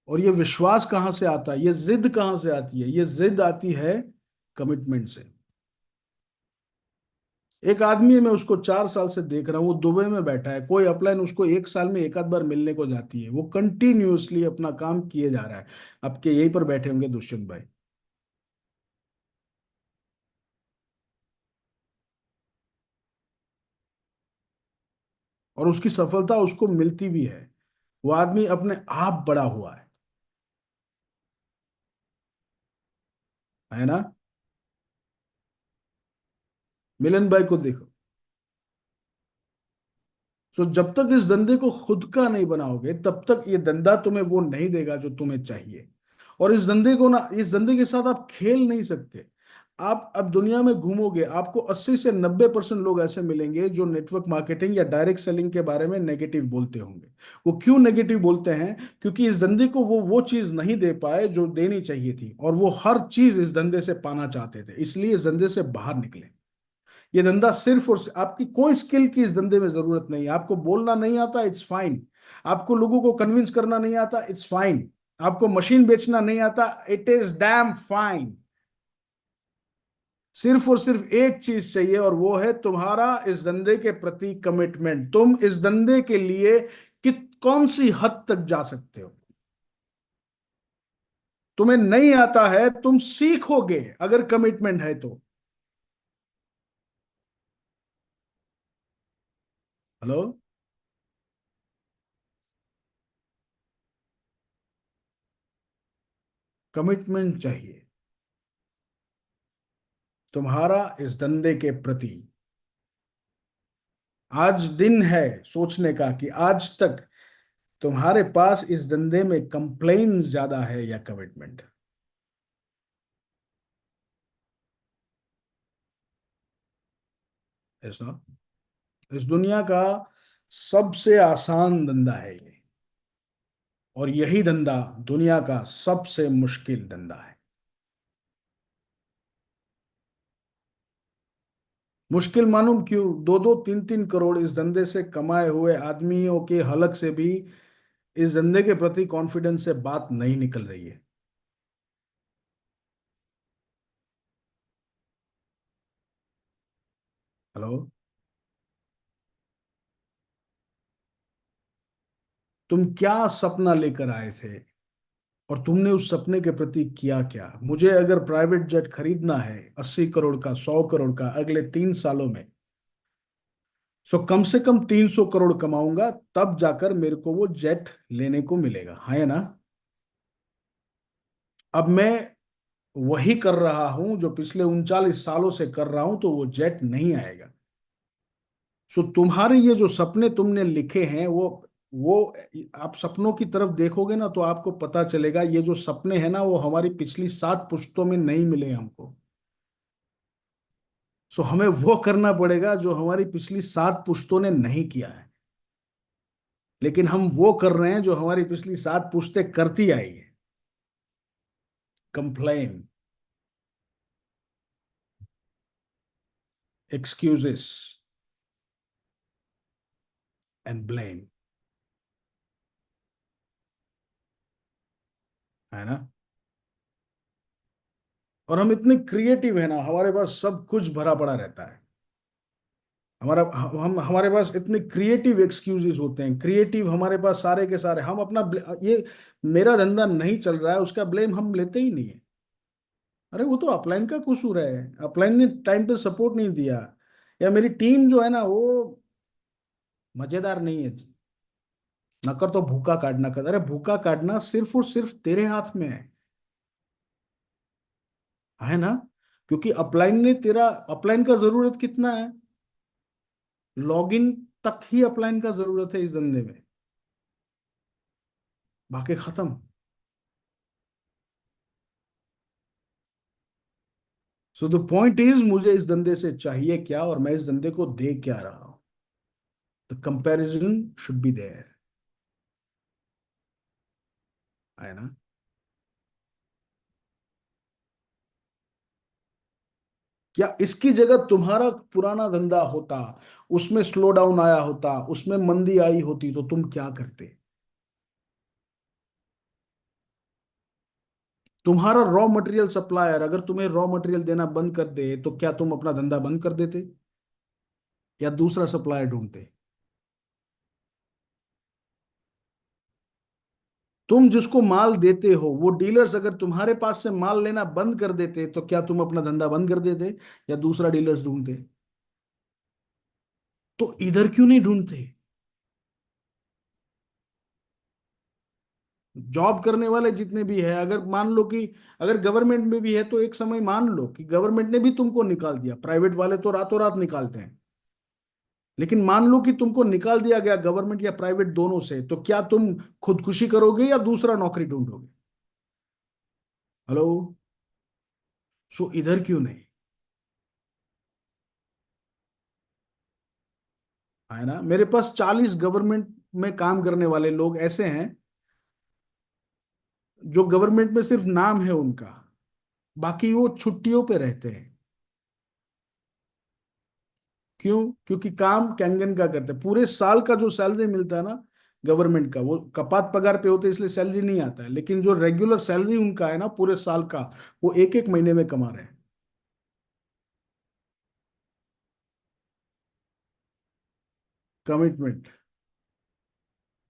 और ये विश्वास कहाँ से आता है, ये जिद कहाँ से आती है? ये जिद आती है कमिटमेंट से। एक आदमी है, मैं उसको 4 साल से देख रहा हूँ, वो दुबई में बैठा है, कोई अपलाइन उसको 1 साल में एक आध बार मिलने को जाती है, वो कंटिन्यूअसली अपना काम किए जा रहा है। आपके यहीं पर बैठे होंगे दुष्यंत भाई। और उसकी सफलता उसको मिलती भी है, वो आदमी अपने आप बड़ा हुआ है ना? मिलन भाई को देखो। तो जब तक इस धंधे को खुद का नहीं बनाओगे, तब तक ये धंधा तुम्हें वो नहीं देगा जो तुम्हें चाहिए। और इस धंधे को ना, इस धंधे के साथ आप खेल नहीं सकते। आप अब दुनिया में घूमोगे, आपको 80 से 90% लोग ऐसे मिलेंगे जो नेटवर्क मार्केटिंग या डायरेक्ट सेलिंग के बारे में नेगेटिव बोलते होंगे। वो क्यों नेगेटिव बोलते हैं? क्योंकि इस धंधे को वो चीज नहीं दे पाए जो देनी चाहिए थी, और वो हर चीज इस धंधे से पाना चाहते थे, इसलिए इस धंधे से बाहर निकले। ये धंधा सिर्फ और आपकी कोई स्किल की इस धंधे में जरूरत नहीं है। आपको बोलना नहीं आता, इट्स फाइन। आपको लोगों को कन्विंस करना नहीं आता, इट्स फाइन। आपको मशीन बेचना नहीं आता, इट इज डैम फाइन। सिर्फ और सिर्फ एक चीज चाहिए, और वो है तुम्हारा इस धंधे के प्रति कमिटमेंट। तुम इस धंधे के लिए कौन सी हद तक जा सकते हो? तुम्हें नहीं आता है, तुम सीखोगे अगर कमिटमेंट है तो। हेलो। कमिटमेंट चाहिए तुम्हारा इस धंधे के प्रति। आज दिन है सोचने का कि आज तक तुम्हारे पास इस धंधे में कंप्लेन ज्यादा है या कमिटमेंट। ऐसा इस दुनिया का सबसे आसान धंधा है ये, और यही धंधा दुनिया का सबसे मुश्किल धंधा है। मुश्किल मालूम क्यों? 2-2 3-3 करोड़ इस धंधे से कमाए हुए आदमियों के हलक से भी इस धंधे के प्रति कॉन्फिडेंस से बात नहीं निकल रही है। हेलो। तुम क्या सपना लेकर आए थे, और तुमने उस सपने के प्रति किया क्या? मुझे अगर प्राइवेट जेट खरीदना है 80 करोड़ का, 100 करोड़ का, अगले 3 सालों में, सो कम से कम 300 करोड़ कमाऊंगा, तब जाकर मेरे को वो जेट लेने को मिलेगा, है ना? अब मैं वही कर रहा हूं जो पिछले 39 सालों से कर रहा हूं, तो वो जेट नहीं आएगा। सो तुम्हारे ये जो सपने तुमने लिखे हैं, वो आप सपनों की तरफ देखोगे ना, तो आपको पता चलेगा ये जो सपने हैं ना, वो हमारी पिछली 7 पुश्तों में नहीं मिले हमको। सो हमें वो करना पड़ेगा जो हमारी पिछली 7 पुश्तों ने नहीं किया है। लेकिन हम वो कर रहे हैं जो हमारी पिछली 7 पुश्तें करती आई है। कंप्लेन, एक्सक्यूजेस एंड ब्लेम, है ना? और हम इतने क्रिएटिव है ना, हमारे पास सब कुछ भरा पड़ा रहता है। हमारा हम हमारे पास इतने क्रिएटिव एक्सक्यूजेस होते हैं, क्रिएटिव हमारे पास सारे के सारे। हम अपना ये मेरा धंधा नहीं चल रहा है उसका ब्लेम हम लेते ही नहीं है। अरे वो तो अपलाइन का कसूर है, अपलाइन ने टाइम पे सपोर्ट नहीं दिया, या मेरी टीम जो है ना वो मजेदार नहीं है। ना कर तो भूखा काटना कर। अरे भूखा काटना सिर्फ और सिर्फ तेरे हाथ में है ना? क्योंकि अपलाइन ने तेरा, अपलाइन का जरूरत कितना है? लॉगिन तक ही अपलाइन का जरूरत है इस धंधे में, बाकी खत्म। सो द पॉइंट इज, मुझे इस धंधे से चाहिए क्या और मैं इस धंधे को दे क्या रहा हूं? The comparison should be there, है ना? क्या इसकी जगह तुम्हारा पुराना धंधा होता, उसमें स्लो डाउन आया होता, उसमें मंदी आई होती, तो तुम क्या करते? तुम्हारा रॉ मटेरियल सप्लायर अगर तुम्हें रॉ मटेरियल देना बंद कर दे, तो क्या तुम अपना धंधा बंद कर देते या दूसरा सप्लायर ढूंढते? तुम जिसको माल देते हो, वो डीलर्स अगर तुम्हारे पास से माल लेना बंद कर देते, तो क्या तुम अपना धंधा बंद कर देते या दूसरा डीलर्स ढूंढते? तो इधर क्यों नहीं ढूंढते? जॉब करने वाले जितने भी है, अगर मान लो कि अगर गवर्नमेंट में भी है, तो एक समय मान लो कि गवर्नमेंट ने भी तुमको निकाल दिया। प्राइवेट वाले तो रातों रात निकालते हैं, लेकिन मान लो कि तुमको निकाल दिया गया गवर्नमेंट या प्राइवेट दोनों से, तो क्या तुम खुदकुशी करोगे या दूसरा नौकरी ढूंढोगे? हेलो? सो इधर क्यों नहीं? है ना? मेरे पास 40 गवर्नमेंट में काम करने वाले लोग ऐसे हैं जो गवर्नमेंट में सिर्फ नाम है उनका, बाकी वो छुट्टियों पे रहते हैं। क्यों? क्योंकि काम कैंगन का करते हैं। पूरे साल का जो सैलरी मिलता है ना गवर्नमेंट का, वो कपात पगार पे होते हैं, इसलिए सैलरी नहीं आता है, लेकिन जो रेगुलर सैलरी उनका है ना पूरे साल का, वो एक एक महीने में कमा रहे हैं। कमिटमेंट।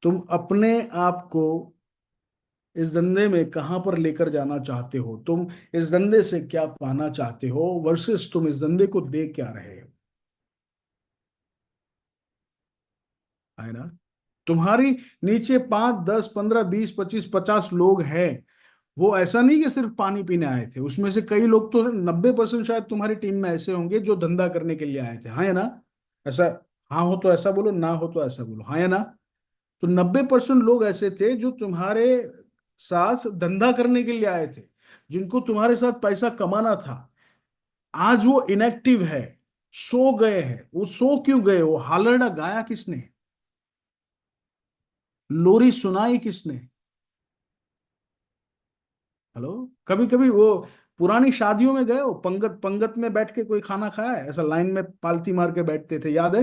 तुम अपने आप को इस धंधे में कहां पर लेकर जाना चाहते हो, तुम इस धंधे से क्या पाना चाहते हो, वर्सेस तुम इस धंधे को दे क्या रहे हो, है ना? तुम्हारी नीचे 5, 10, 15, 20, 25, 50 लोग हैं। वो ऐसा नहीं कि सिर्फ पानी पीने आए थे, उसमें से कई लोग तो 90% शायद तुम्हारी टीम में ऐसे होंगे जो धंधा करने के लिए आए थे, हाँ या ना? ऐसा? हाँ हो तो ऐसा बोलो, ना हो तो ऐसा बोलो, हाँ या ना? तो 90% लोग ऐसे थे जो तुम्हारे साथ धंधा करने के लिए आए थे, जिनको तुम्हारे साथ पैसा कमाना था। आज वो इनएक्टिव है, सो गए हैं। वो सो क्यों गए? वो हालरडा गाया किसने? लोरी सुनाई किसने? हेलो? कभी कभी वो पुरानी शादियों में गए हो, पंगत पंगत में बैठ के कोई खाना खाया है? ऐसा लाइन में पालती मार के बैठते थे, याद है?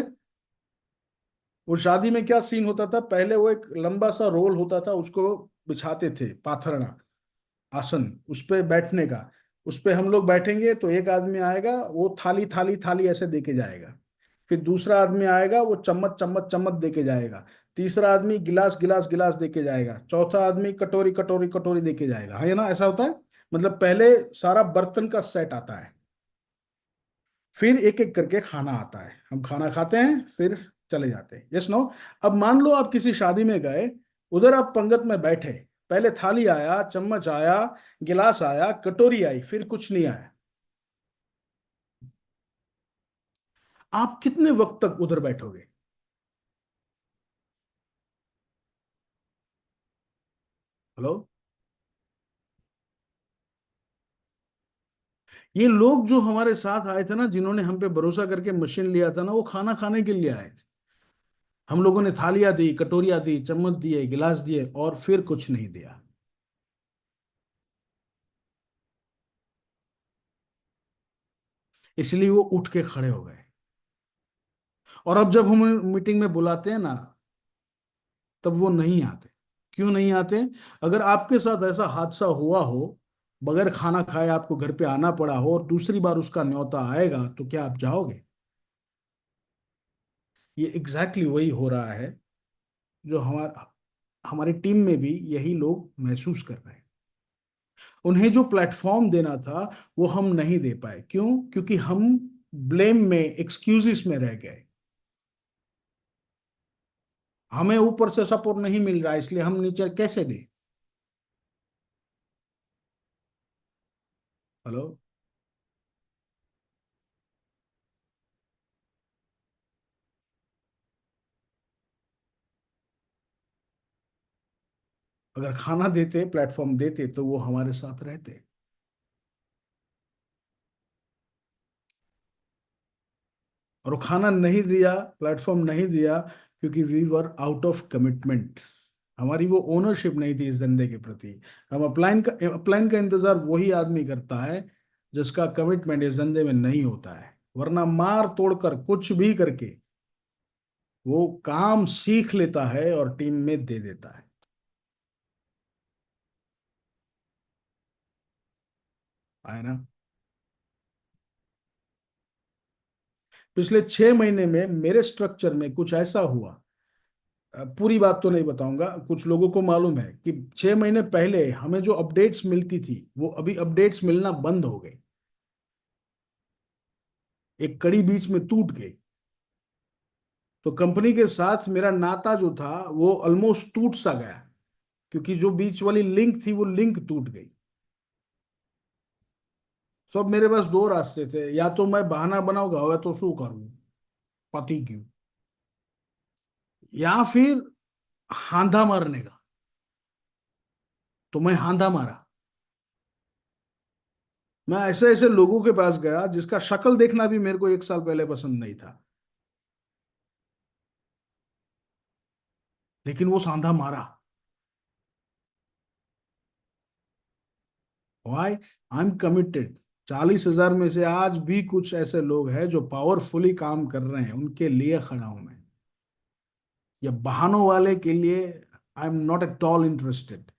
वो शादी में क्या सीन होता था, पहले वो एक लंबा सा रोल होता था, उसको बिछाते थे, पाथरना आसन, उस पे बैठने का। उस पे हम लोग बैठेंगे तो एक आदमी आएगा, वो थाली थाली थाली ऐसे दे के जाएगा। फिर दूसरा आदमी आएगा, वो चम्मच चम्मच चम्मच दे के जाएगा। तीसरा आदमी गिलास गिलास गिलास दे के जाएगा। चौथा आदमी कटोरी कटोरी कटोरी दे के जाएगा, है ना? ऐसा होता है। मतलब पहले सारा बर्तन का सेट आता है, फिर एक एक करके खाना आता है, हम खाना खाते हैं, फिर चले जाते हैं। Yes no? अब मान लो आप किसी शादी में गए, उधर आप पंगत में बैठे, पहले थाली आया, चम्मच आया, गिलास आया, कटोरी आई, फिर कुछ नहीं आया। आप कितने वक्त तक उधर बैठोगे? हेलो? ये लोग जो हमारे साथ आए थे ना, जिन्होंने हम पे भरोसा करके मशीन लिया था ना, वो खाना खाने के लिए आए थे। हम लोगों ने थालियां दी, कटोरियां दी, चम्मच दिए, गिलास दिए, और फिर कुछ नहीं दिया। इसलिए वो उठ के खड़े हो गए। और अब जब हम मीटिंग में बुलाते हैं ना, तब वो नहीं आते। क्यों नहीं आते? अगर आपके साथ ऐसा हादसा हुआ हो, बगैर खाना खाए आपको घर पे आना पड़ा हो, और दूसरी बार उसका न्योता आएगा, तो क्या आप जाओगे? ये एग्जैक्टली वही हो रहा है जो हमारी टीम में भी यही लोग महसूस कर रहे हैं। उन्हें जो प्लेटफॉर्म देना था, वो हम नहीं दे पाए। क्यों? क्योंकि हम ब्लेम में, एक्सक्यूजेस में रह गए। हमें ऊपर से सपोर्ट नहीं मिल रहा है, इसलिए हम नीचे कैसे दें? हेलो। अगर खाना देते, प्लेटफॉर्म देते, तो वो हमारे साथ रहते। और वो खाना नहीं दिया, प्लेटफॉर्म नहीं दिया, क्योंकि we were out of commitment. हमारी वो ओनरशिप नहीं थी इस धंधे के प्रति। हम अपलाइन का इंतजार वही आदमी करता है जिसका कमिटमेंट इस धंधे में नहीं होता है, वरना मार तोड़कर कुछ भी करके वो काम सीख लेता है और टीम में दे देता है। आए ना? पिछले 6 महीने में मेरे स्ट्रक्चर में कुछ ऐसा हुआ, पूरी बात तो नहीं बताऊंगा, कुछ लोगों को मालूम है कि 6 महीने पहले हमें जो अपडेट्स मिलती थी वो अभी अपडेट्स मिलना बंद हो गई। एक कड़ी बीच में टूट गई। तो कंपनी के साथ मेरा नाता जो था वो ऑलमोस्ट टूट सा गया, क्योंकि जो बीच वाली लिंक थी वो लिंक टूट गई। तो अब मेरे पास दो रास्ते थे, या तो मैं बहाना बनाऊंगा, या तो शू करूं, पति क्यों, या फिर हांधा मारने का। तो मैं हांधा मारा। मैं ऐसे ऐसे लोगों के पास गया जिसका शक्ल देखना भी मेरे को 1 साल पहले पसंद नहीं था, लेकिन वो सांधा मारा। वाई? I am committed. 40,000 में से आज भी कुछ ऐसे लोग हैं जो पावरफुली काम कर रहे हैं, उनके लिए खड़ा हूं मैं। या बहानों वाले के लिए I am not at all interested.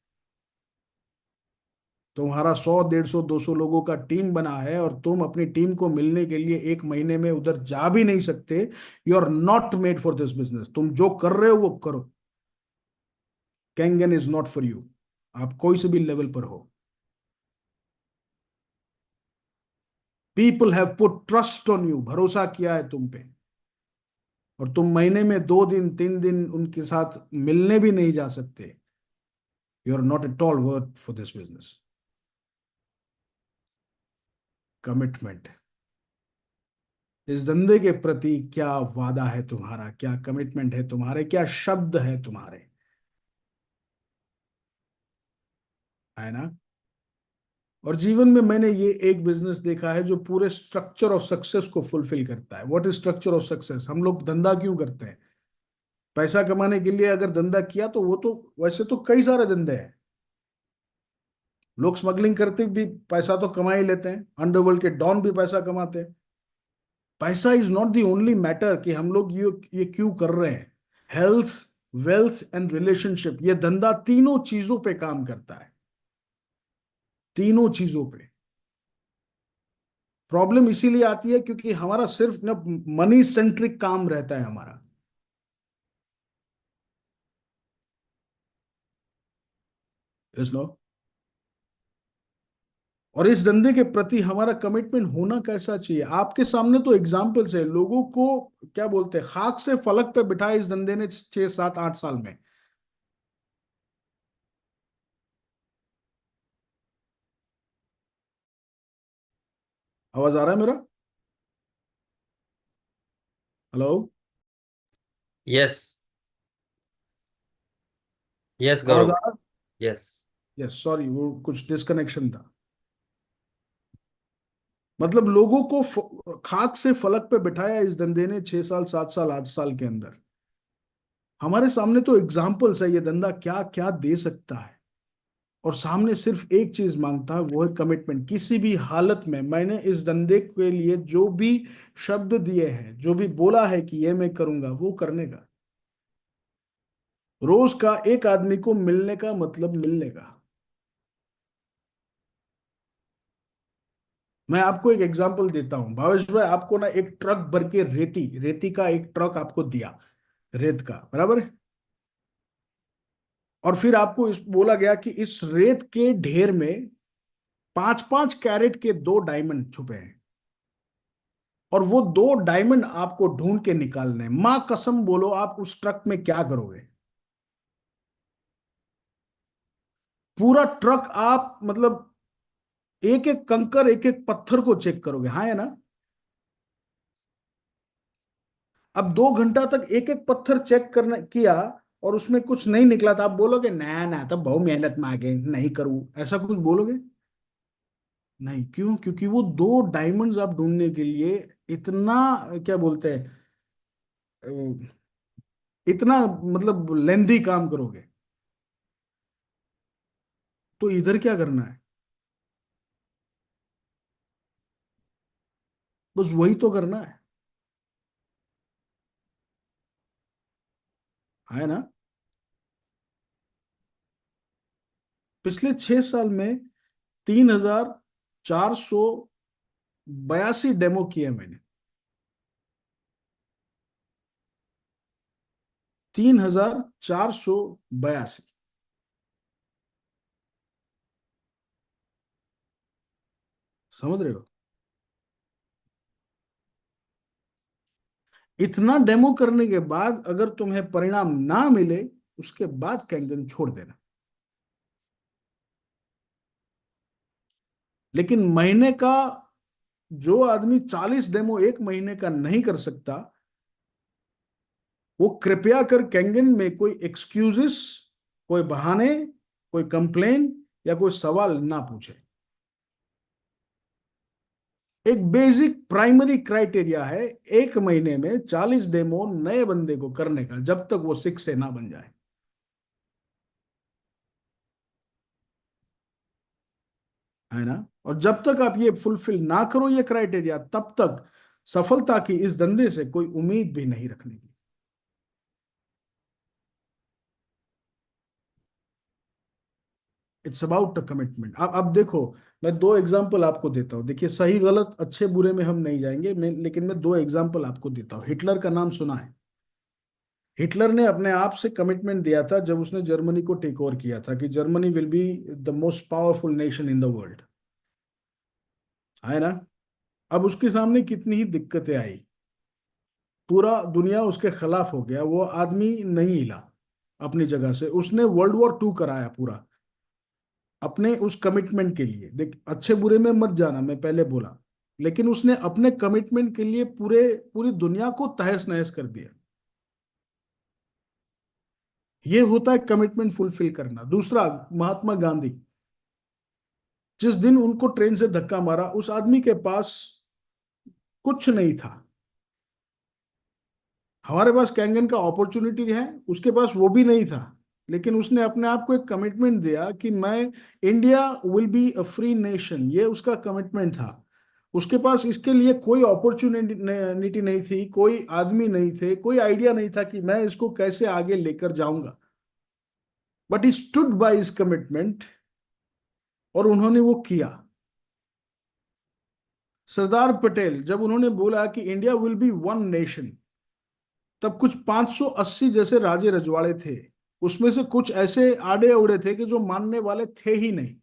तुम्हारा 100, 150, 200 लोगों का टीम बना है और तुम अपनी टीम को मिलने के लिए 1 महीने में उधर जा भी नहीं सकते। You are not made for this business. तुम जो कर रहे हो वो करो। Kangen is not for you. आप कोई से भी लेवल पर हो। People have put trust on you. भरोसा किया है तुम पे, और तुम महीने में 2 दिन 3 दिन उनके साथ मिलने भी नहीं जा सकते। You are not at all worth for this business. Commitment. इस धंधे के प्रति क्या वादा है तुम्हारा, क्या कमिटमेंट है तुम्हारे, क्या शब्द है तुम्हारे? है ना? और जीवन में मैंने ये एक बिजनेस देखा है जो पूरे स्ट्रक्चर ऑफ सक्सेस को फुलफिल करता है। What is structure of success? हम लोग धंधा क्यों करते हैं? पैसा कमाने के लिए। अगर धंधा किया तो वो तो वैसे तो कई सारे धंधे हैं। लोग स्मगलिंग करते भी पैसा तो कमा ही लेते हैं। अंडरवर्ल्ड के डॉन भी पैसा कमाते हैं। पैसा is not the only matter कि हम लोग ये क्यों कर रहे हैं। हेल्थ, वेल्थ एंड रिलेशनशिप, ये धंधा तीनों चीजों पे काम करता है। तीनों चीजों पे। प्रॉब्लम इसीलिए आती है क्योंकि हमारा सिर्फ ना मनी सेंट्रिक काम रहता है हमारा। Yes no? और इस धंधे के प्रति हमारा कमिटमेंट होना कैसा चाहिए? आपके सामने तो एग्जाम्पल्स है। लोगों को क्या बोलते हैं, खाक से फलक पे बिठाया इस धंधे ने 6, 7, 8 साल में। आवाज आ रहा है मेरा? हेलो? यस यस आवाज गौरव। आ रहा? यस। यस, सॉरी, वो कुछ डिस्कनेक्शन था। मतलब लोगों को खाक से फलक पे बिठाया इस धंधे ने 6 साल, 7 साल, 8 साल के अंदर। हमारे सामने तो एग्जाम्पल्स है ये धंधा क्या क्या दे सकता है। और सामने सिर्फ एक चीज मांगता है, वो है कमिटमेंट। किसी भी हालत में मैंने इस धंधे के लिए जो भी शब्द दिए हैं, जो भी बोला है कि ये मैं करूंगा, वो करने का। रोज का एक आदमी को मिलने का मतलब मिलने का। मैं आपको एक एग्जांपल देता हूं भावेश भाई। आपको ना एक ट्रक भर के रेती रेती का एक ट्रक आपको दिया, रेत का, बराबर है। और फिर आपको बोला गया कि इस रेत के ढेर में 5-5 कैरेट के 2 डायमंड छुपे हैं। और वो 2 डायमंड आपको ढूंढ के निकालने हैं। मां कसम बोलो, आप उस ट्रक में क्या करोगे? पूरा ट्रक आप मतलब एक एक कंकर, एक एक पत्थर को चेक करोगे, हाँ या ना? अब 2 घंटा तक एक एक पत्थर चेक करना किया और उसमें कुछ नहीं निकला, तो आप बोलोगे ना ना तो बहुत मेहनत मांगे, नहीं करूं, ऐसा कुछ बोलोगे? नहीं। क्यों? क्योंकि वो 2 डायमंड्स आप ढूंढने के लिए इतना, क्या बोलते हैं, अ, इतना मतलब लेंदी काम करोगे। तो इधर क्या करना है? बस वही तो करना है ना? पिछले 6 साल में 3,482 डेमो किए मैंने। 3,482। समझ रहे हो? इतना डेमो करने के बाद अगर तुम्हें परिणाम ना मिले, उसके बाद कैंगन छोड़ देना। लेकिन महीने का, जो आदमी 40 डेमो एक महीने का नहीं कर सकता, वो कृपया कर कैंगन में कोई एक्सक्यूजेस, कोई बहाने, कोई कंप्लेन या कोई सवाल ना पूछे। एक बेसिक प्राइमरी क्राइटेरिया है एक महीने में 40 डेमो नए बंदे को करने का, जब तक वो 6 से ना बन जाए, है ना? और जब तक आप ये फुलफिल ना करो ये क्राइटेरिया, तब तक सफलता की इस धंधे से कोई उम्मीद भी नहीं रखने की। It's about a commitment. अब देखो, मैं 2 एग्जाम्पल आपको देता हूँ। देखिए, सही गलत अच्छे बुरे में हम नहीं जाएंगे, लेकिन मैं 2 एग्जाम्पल आपको देता हूँ। हिटलर का नाम सुना है? हिटलर ने अपने आप से कमिटमेंट दिया था जब उसने जर्मनी को टेक ओवर किया था कि Germany will be the most powerful nation in the world, है ना? अब उसके सामने कितनी ही दिक्कतें आई, पूरा दुनिया उसके खिलाफ हो गया, वो आदमी नहीं हिला अपनी जगह से। उसने वर्ल्ड वॉर 2 कराया पूरा, अपने उस कमिटमेंट के लिए। देख, अच्छे बुरे में मत जाना, मैं पहले बोला, लेकिन उसने अपने कमिटमेंट के लिए पूरी दुनिया को तहस नहस कर दिया। ये होता है कमिटमेंट फुलफिल करना। दूसरा, महात्मा गांधी, जिस दिन उनको ट्रेन से धक्का मारा, उस आदमी के पास कुछ नहीं था। हमारे पास कैंगन का अपॉर्चुनिटी है, उसके पास वो भी नहीं था। लेकिन उसने अपने आप को एक कमिटमेंट दिया कि मैं, India will be a free nation, ये उसका कमिटमेंट था। उसके पास इसके लिए कोई अपॉर्चुनिटी नहीं थी, कोई आदमी नहीं थे, कोई आइडिया नहीं था कि मैं इसको कैसे आगे लेकर जाऊंगा। But he stood by his commitment, और उन्होंने वो किया। सरदार पटेल, जब उन्होंने बोला कि India will be one nation, तब कुछ 580 जैसे राजे रजवाड़े थे, उसमें से कुछ ऐसे आड़े उड़े थे कि जो मानने वाले थे ही नहीं।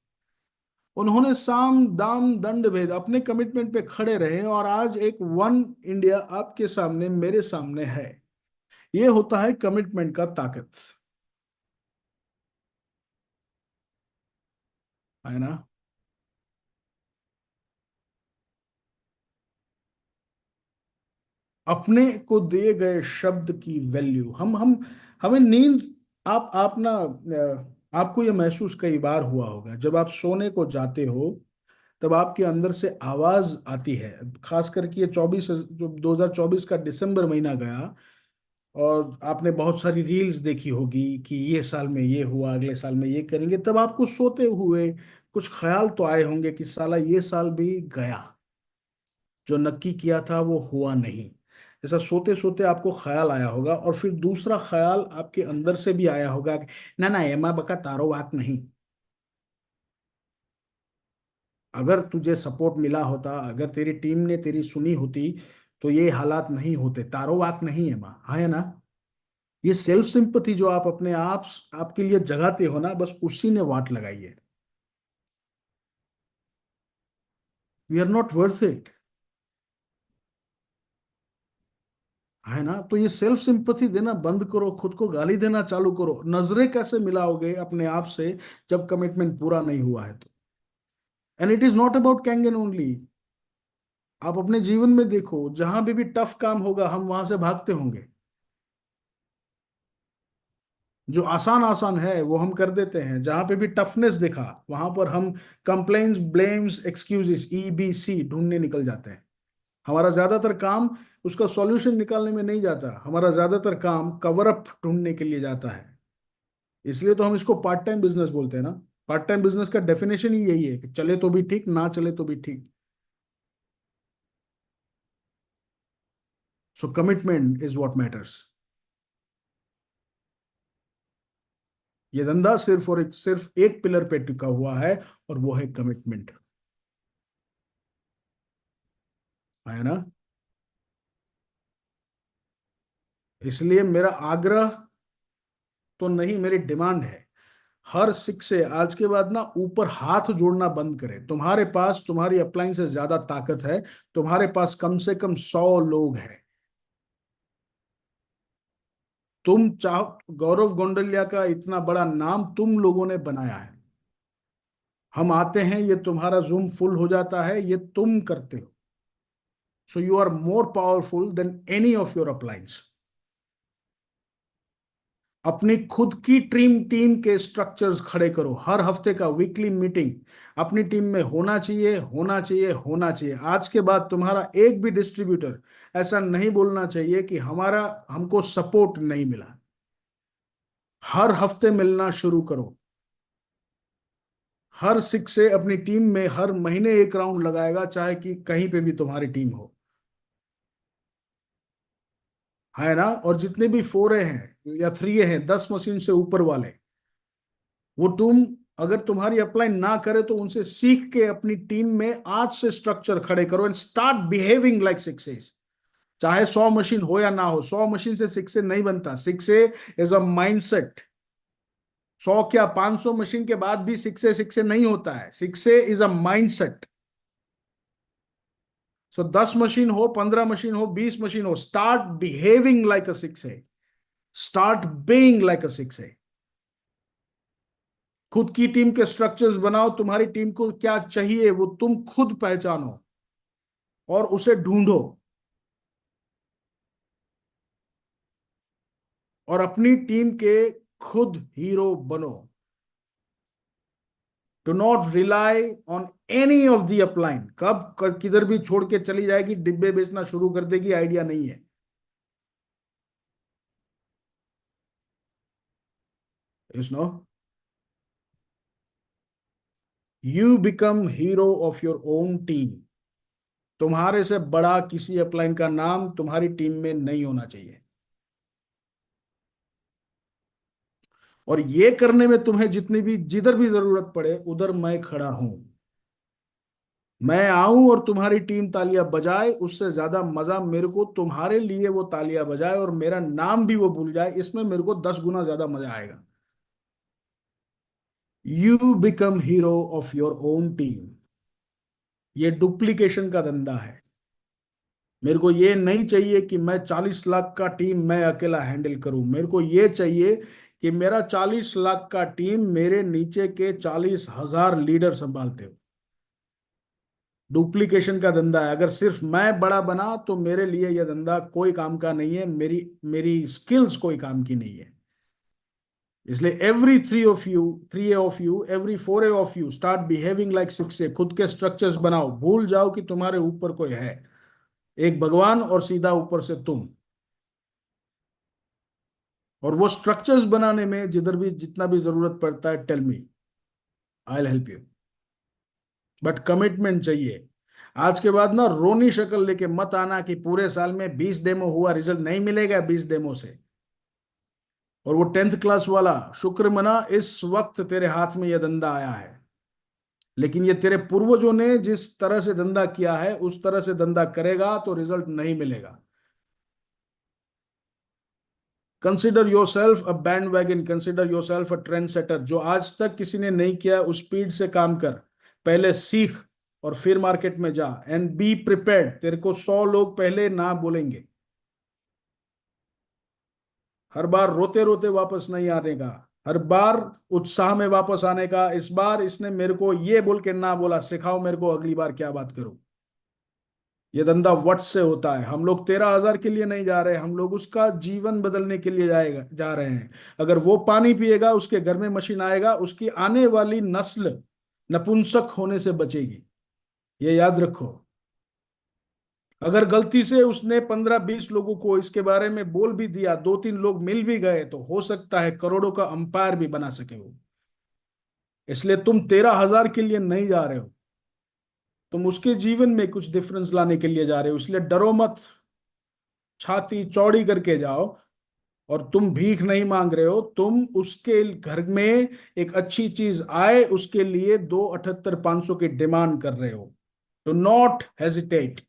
उन्होंने साम दाम दंड भेद अपने कमिटमेंट पे खड़े रहे, और आज एक वन इंडिया आपके सामने, मेरे सामने है। ये होता है कमिटमेंट का ताकत, है ना? अपने को दिए गए शब्द की वैल्यू, हम हमें नींद, आप ना, आपको ये महसूस कई बार हुआ होगा, जब आप सोने को जाते हो तब आपके अंदर से आवाज आती है। खास करके ये 24 जो 2024 का दिसंबर महीना गया, और आपने बहुत सारी रील्स देखी होगी कि ये साल में ये हुआ, अगले साल में ये करेंगे, तब आपको सोते हुए कुछ ख्याल तो आए होंगे कि साला ये साल भी गया, जो नक्की किया था वो हुआ नहीं। ऐसा सोते सोते आपको ख्याल आया होगा, और फिर दूसरा ख्याल आपके अंदर से भी आया होगा कि ना ना एमा बका तारो वाक नहीं। अगर तुझे सपोर्ट मिला होता, अगर तेरी टीम ने तेरी सुनी होती, तो ये हालात नहीं होते। तारो वाक नहीं है माँ, हाँ है ना? ये सेल्फ सिंपथी जो आप अपने आप आपके लिए जगाते हो ना, बस उसी ने वाट लगाई है। We are not worth it. है ना? तो ये सेल्फ सिंपैथी देना बंद करो, खुद को गाली देना चालू करो। नजरें कैसे मिलाओगे अपने आप से जब कमिटमेंट पूरा नहीं हुआ है तो? And it is not about Kangen only. आप अपने जीवन में देखो, जहां भी टफ काम होगा हम वहां से भागते होंगे। जो आसान आसान है वो हम कर देते हैं, जहां पे भी टफनेस दिखा वहां पर हम कंप्लेन्स, ब्लेम्स, एक्सक्यूजेस, EBC ढूंढने निकल जाते हैं। हमारा ज्यादातर काम उसका सॉल्यूशन निकालने में नहीं जाता, हमारा ज्यादातर काम कवर अप ढूंढने के लिए जाता है। इसलिए तो हम इसको पार्ट टाइम बिजनेस बोलते हैं ना। पार्ट टाइम बिजनेस का डेफिनेशन ही यही है कि चले तो भी ठीक, ना चले तो भी ठीक। सो कमिटमेंट इज व्हाट मैटर्स। ये धंधा सिर्फ एक पिलर पे टिका हुआ है, और वो है कमिटमेंट। है ना? इसलिए मेरा आग्रह तो नहीं, मेरी डिमांड है, हर सिख से आज के बाद ना ऊपर हाथ जोड़ना बंद करें। तुम्हारे पास तुम्हारी अपलाइन से ज्यादा ताकत है। तुम्हारे पास कम से कम 100 लोग हैं। तुम चाहो, गौरव गोंडलिया का इतना बड़ा नाम तुम लोगों ने बनाया है। हम आते हैं, ये तुम्हारा जूम फुल हो जाता है, ये तुम करते हो। So you are more powerful than any of your appliances. अपनी खुद की टीम के स्ट्रक्चर्स खड़े करो। हर हफ्ते का वीकली मीटिंग अपनी टीम में होना चाहिए, होना चाहिए, होना चाहिए। आज के बाद तुम्हारा एक भी डिस्ट्रीब्यूटर ऐसा नहीं बोलना चाहिए कि हमको सपोर्ट नहीं मिला। हर हफ्ते मिलना शुरू करो। हर सिख से अपनी टीम में हर महीने एक राउंड लगाएगा, चाहे कि कहीं पे भी तुम्हारी टीम हो। है ना? और जितने भी 4A हैं या 3A हैं, 10 मशीन से ऊपर वाले, वो तुम अगर तुम्हारी अपलाइन ना करे तो उनसे सीख के अपनी टीम में आज से स्ट्रक्चर खड़े करो and start behaving like 6As। चाहे 100 मशीन हो या ना हो, 100 मशीन से 6A नहीं बनता। 6A is a mindset. 100 क्या 500 मशीन के बाद भी 6A नहीं होता है। 6A is a mindset. So 10 machine हो, 15 मशीन हो, 20 मशीन हो, स्टार्ट बिहेविंग लाइक अ 6A। स्टार्ट बीइंग लाइक अ 6A। खुद की टीम के स्ट्रक्चर्स बनाओ। तुम्हारी टीम को क्या चाहिए वो तुम खुद पहचानो और उसे ढूंढो, और अपनी टीम के खुद हीरो बनो। Do not rely on any of the upline. कब किधर भी छोड़ के चली जाएगी, डिब्बे बेचना शुरू कर देगी, आइडिया नहीं है। No, you become hero of your own team. तुम्हारे से बड़ा किसी अपलाइन का नाम तुम्हारी टीम में नहीं होना चाहिए। और ये करने में तुम्हें जिधर भी जरूरत पड़े उधर मैं खड़ा हूं। मैं आऊं और तुम्हारी टीम तालियां बजाए, उससे ज्यादा मजा मेरे को तुम्हारे लिए वो तालियां बजाए और मेरा नाम भी वो भूल जाए, इसमें मेरे को 10 गुना ज्यादा मजा आएगा। You become hero of your own team. ये डुप्लीकेशन का धंधा है। मेरे को ये नहीं चाहिए कि मैं 40 लाख का टीम मैं अकेला हैंडल करूं। मेरे को ये चाहिए कि मेरा 40 लाख का टीम मेरे नीचे के 40,000 लीडर संभालते हो। डुप्लीकेशन का धंधा है। अगर सिर्फ मैं बड़ा बना तो मेरे लिए यह धंधा कोई काम का नहीं है। मेरी मेरी स्किल्स कोई काम की नहीं है। इसलिए every 3A of you, every 4A of you start behaving like 6A। खुद के स्ट्रक्चर्स बनाओ। भूल जाओ कि तुम्हारे ऊपर कोई है, एक भगवान और सीधा ऊपर से तुम। और वो स्ट्रक्चर्स बनाने में जितना भी जरूरत पड़ता है, tell me, I will help you. But commitment चाहिए। आज के बाद ना रोनी शक्ल लेके मत आना कि पूरे साल में 20 डेमो हुआ, रिजल्ट नहीं मिलेगा 20 डेमो से। और वो 10th क्लास वाला, शुक्र मना इस वक्त तेरे हाथ में यह धंधा आया है। लेकिन ये तेरे पूर्वजों ने जिस तरह से धंधा किया है उस तरह से धंधा करेगा तो रिजल्ट नहीं मिलेगा। Consider your self a band wagon, consider your self a trend setter. जो आज तक किसी ने नहीं किया उस स्पीड से काम कर। पहले सीख और फिर मार्केट में जा। And be prepared. तेरे को 100 लोग पहले ना बोलेंगे। हर बार रोते रोते वापस नहीं आने का, हर बार उत्साह में वापस आने का। इस बार इसने मेरे को ये बोल के ना बोला, सिखाओ मेरे को अगली बार क्या बात करूं। ये धंधा वट से होता है। हम लोग 13,000 के लिए नहीं जा रहे, हम लोग उसका जीवन बदलने के लिए जा रहे हैं। अगर वो पानी पिएगा, उसके घर में मशीन आएगा, उसकी आने वाली नस्ल नपुंसक होने से बचेगी, ये याद रखो। अगर गलती से उसने 15-20 लोगों को इसके बारे में बोल भी दिया, 2-3 लोग मिल भी गए, तो हो सकता है करोड़ों का अंपायर भी बना सके वो। इसलिए तुम 13,000 के लिए नहीं जा रहे हो, तुम उसके जीवन में कुछ डिफरेंस लाने के लिए जा रहे हो। इसलिए डरो मत, छाती चौड़ी करके जाओ। और तुम भीख नहीं मांग रहे हो, तुम उसके घर में एक अच्छी चीज आए उसके लिए 2,78,500 की डिमांड कर रहे हो। Do not hesitate.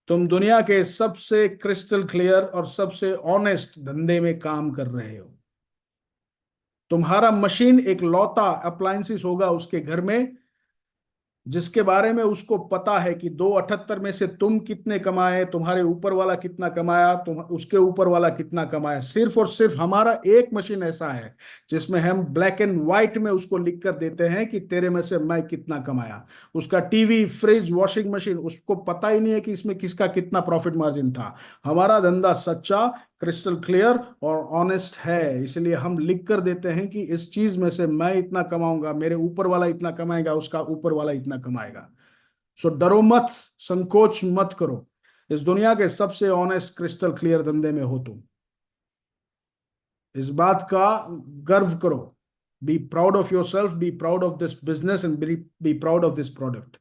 तुम दुनिया के सबसे क्रिस्टल क्लियर और सबसे ऑनेस्ट धंधे में काम कर रहे हो। तुम्हारा मशीन एक लौता अप्लायंसेस होगा उसके घर में, जिसके बारे में उसको पता है कि 2,78 में से तुम कितने कमाए, तुम्हारे ऊपर वाला कितना कमाया, तुम उसके ऊपर वाला कितना कमाया। सिर्फ और सिर्फ हमारा एक मशीन ऐसा है जिसमें हम ब्लैक एंड व्हाइट में उसको लिख कर देते हैं कि तेरे में से मैं कितना कमाया। उसका टीवी, फ्रिज, वॉशिंग मशीन, उसको पता ही नहीं है कि इसमें किसका कितना प्रॉफिट मार्जिन था। हमारा धंधा सच्चा, क्रिस्टल क्लियर और ऑनेस्ट है, इसलिए हम लिख कर देते हैं कि इस चीज में से मैं इतना कमाऊंगा, मेरे ऊपर वाला इतना कमाएगा, उसका ऊपर वाला इतना कमाएगा। सो डरो मत, संकोच मत करो। इस दुनिया के सबसे ऑनेस्ट क्रिस्टल क्लियर धंधे में हो तुम। इस बात का गर्व करो। Be proud of your self, be proud of this business and be proud of this product.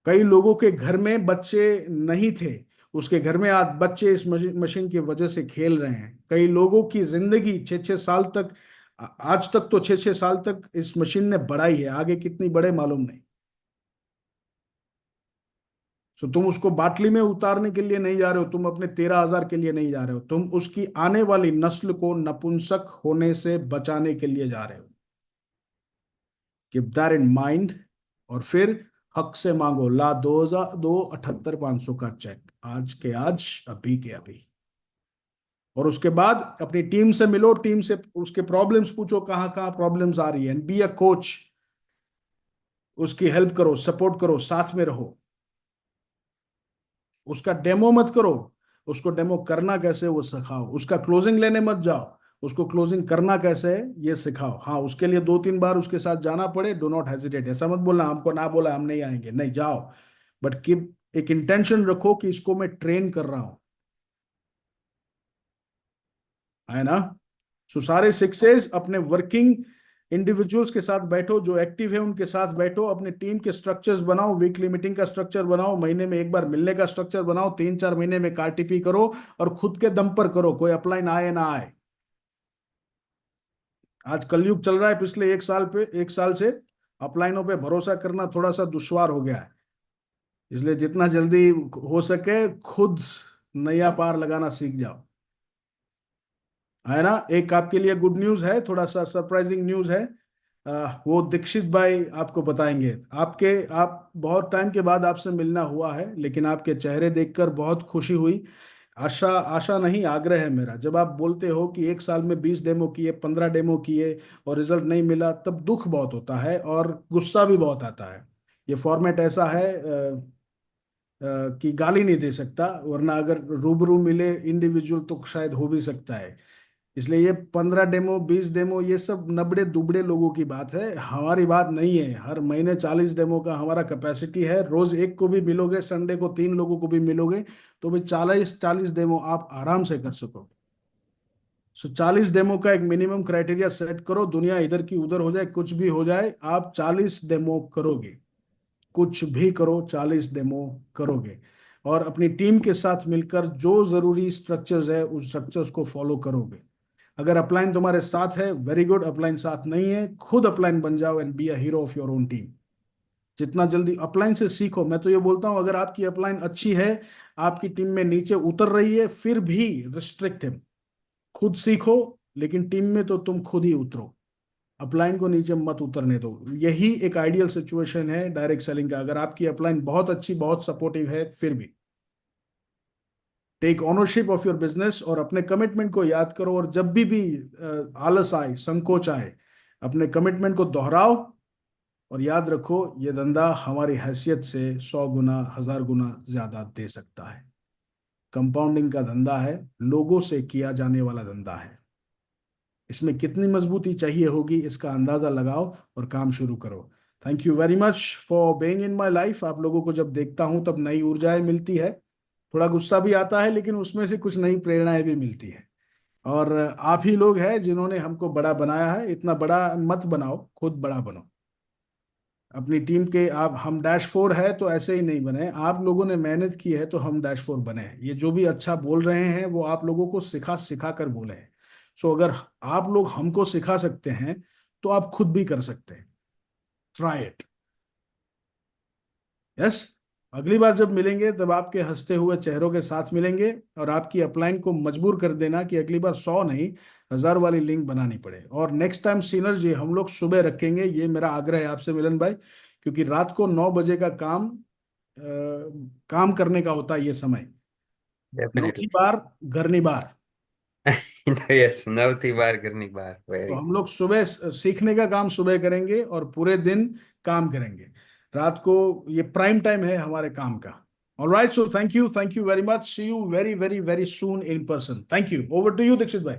कई लोगों के घर में बच्चे नहीं थे, उसके घर में आज बच्चे इस मशीन की वजह से खेल रहे हैं। कई लोगों की जिंदगी 6-6 साल तक, आज तक तो 6-6 साल तक इस मशीन ने बढ़ाई है, आगे कितनी बढ़े मालूम नहीं। तो तुम उसको बाटली में उतारने के लिए नहीं जा रहे हो, तुम अपने 13,000 के लिए नहीं जा रहे हो, तुम उसकी आने वाली नस्ल को नपुंसक होने से बचाने के लिए जा रहे हो। Keep that in mind. और फिर हक से मांगो, ला 2,78,500 का चेक, आज के आज, अभी के अभी। और उसके बाद अपनी टीम से मिलो, टीम से उसके प्रॉब्लम्स पूछो, कहाँ कहाँ प्रॉब्लम्स आ रही है, एंड बी अ कोच। उसकी हेल्प करो, सपोर्ट करो, साथ में रहो। उसका डेमो मत करो, उसको डेमो करना कैसे वो सिखाओ। उसका क्लोजिंग लेने मत जाओ, उसको क्लोजिंग करना कैसे है ये सिखाओ। हाँ, उसके लिए 2-3 बार उसके साथ जाना पड़े, डो नॉट हेजिटेट। ऐसा मत बोलना हमको ना बोला हम नहीं आएंगे, नहीं जाओ। बट कीप एक इंटेंशन रखो कि इसको मैं ट्रेन कर रहा हूं, है ना। सो सारे सक्सेस अपने वर्किंग इंडिविजुअल्स के साथ बैठो, जो एक्टिव है उनके साथ बैठो, अपने टीम के स्ट्रक्चर्स बनाओ, वीकली मीटिंग का स्ट्रक्चर बनाओ, महीने में एक बार मिलने का स्ट्रक्चर बनाओ, 3-4 महीने में कार्टीपी करो, और खुद के दम पर करो, कोई अपलाइन आए ना आए। आज कलयुग चल रहा है, पिछले 1 साल से अपलाइनों पे भरोसा करना थोड़ा सा दुश्वार हो गया है। इसलिए जितना जल्दी हो सके खुद नया पार लगाना सीख जाओ, है ना। एक आपके लिए गुड न्यूज है, थोड़ा सा सरप्राइजिंग न्यूज है। वो दीक्षित भाई आपको बताएंगे। आप बहुत टाइम के बाद आपसे मिलना हुआ है, लेकिन आपके चेहरे देखकर बहुत खुशी हुई। आशा नहीं, आग्रह है मेरा। जब आप बोलते हो कि 1 साल में 20 डेमो किए, 15 डेमो किए और रिजल्ट नहीं मिला, तब दुख बहुत होता है और गुस्सा भी बहुत आता है। ये फॉर्मेट ऐसा है कि गाली नहीं दे सकता, वरना अगर रूबरू मिले इंडिविजुअल तो शायद हो भी सकता है। इसलिए ये 15 डेमो, 20 डेमो, ये सब नबड़े दुबड़े लोगों की बात है, हमारी बात नहीं है। हर महीने 40 डेमो का हमारा कैपेसिटी है। रोज एक को भी मिलोगे, संडे को 3 लोगों को भी मिलोगे, तो भी 40 डेमो आप आराम से कर सकोगे। सो 40 डेमो का एक मिनिमम क्राइटेरिया सेट करो। दुनिया इधर की उधर हो जाए, कुछ भी हो जाए, आप 40 डेमो करोगे। कुछ भी करो, 40 डेमो करोगे। और अपनी टीम के साथ मिलकर जो जरूरी स्ट्रक्चर्स है उस स्ट्रक्चर्स को फॉलो करोगे। अगर अपलाइन तुम्हारे साथ है, वेरी गुड। अपलाइन साथ नहीं है, खुद अपलाइन बन जाओ and be a hero of your own team. जितना जल्दी अपलाइन से सीखो। मैं तो ये बोलता हूं, अगर आपकी अपलाइन अच्छी है, आपकी टीम में नीचे उतर रही है, फिर भी रिस्ट्रिक्ट है, खुद सीखो, लेकिन टीम में तो तुम खुद ही उतरो। अपलाइन को नीचे मत उतरने दो। यही एक आइडियल सिचुएशन है डायरेक्ट सेलिंग का। अगर आपकी अपलाइन बहुत अच्छी, बहुत सपोर्टिव है, फिर भी take ownership of your business और अपने कमिटमेंट को याद करो, और जब भी आलस आए, संकोच आए, अपने कमिटमेंट को दोहराओ और याद रखो ये धंधा हमारी हैसियत से 100 गुना 1000 गुना ज्यादा दे सकता है। कंपाउंडिंग का धंधा है, लोगों से किया जाने वाला धंधा है। इसमें कितनी मजबूती चाहिए होगी इसका अंदाजा लगाओ और काम शुरू करो। Thank you very much for being in my life. आप लोगों को जब देखता हूं तब नई ऊर्जाएं मिलती है, थोड़ा गुस्सा भी आता है, लेकिन उसमें से कुछ नई प्रेरणाएं भी मिलती है। और आप ही लोग हैं जिन्होंने हमको बड़ा बनाया है। इतना बड़ा मत बनाओ, खुद बड़ा बनो। अपनी टीम के आप, हम -4 है तो ऐसे ही नहीं बने, आप लोगों ने मेहनत की है तो हम -4 बने हैं। ये जो भी अच्छा बोल रहे हैं वो आप लोगों को सिखा सिखा कर बोले हैं। सो अगर आप लोग हमको सिखा सकते हैं तो आप खुद भी कर सकते हैं। Try it. यस, अगली बार जब मिलेंगे तब आपके हंसते हुए चेहरों के साथ मिलेंगे, और आपकी अपलाइन को मजबूर कर देना कि अगली बार 100 नहीं 1000 वाली लिंक बनानी पड़े। और नेक्स्ट टाइम सिनर्जी हम लोग सुबह रखेंगे, ये मेरा आग्रह है आपसे मिलन भाई, क्योंकि रात को 9 बजे का काम करने का होता है ये समय। नौथी बार घरनी बार। यस, नवथी बार करनी बार। तो हम लोग सुबह सीखने का काम सुबह करेंगे और पूरे दिन काम करेंगे। रात को ये प्राइम टाइम है हमारे काम का। Alright, so thank you very much. See you very very very soon in person. Thank you. Over to you Dikshit भाई।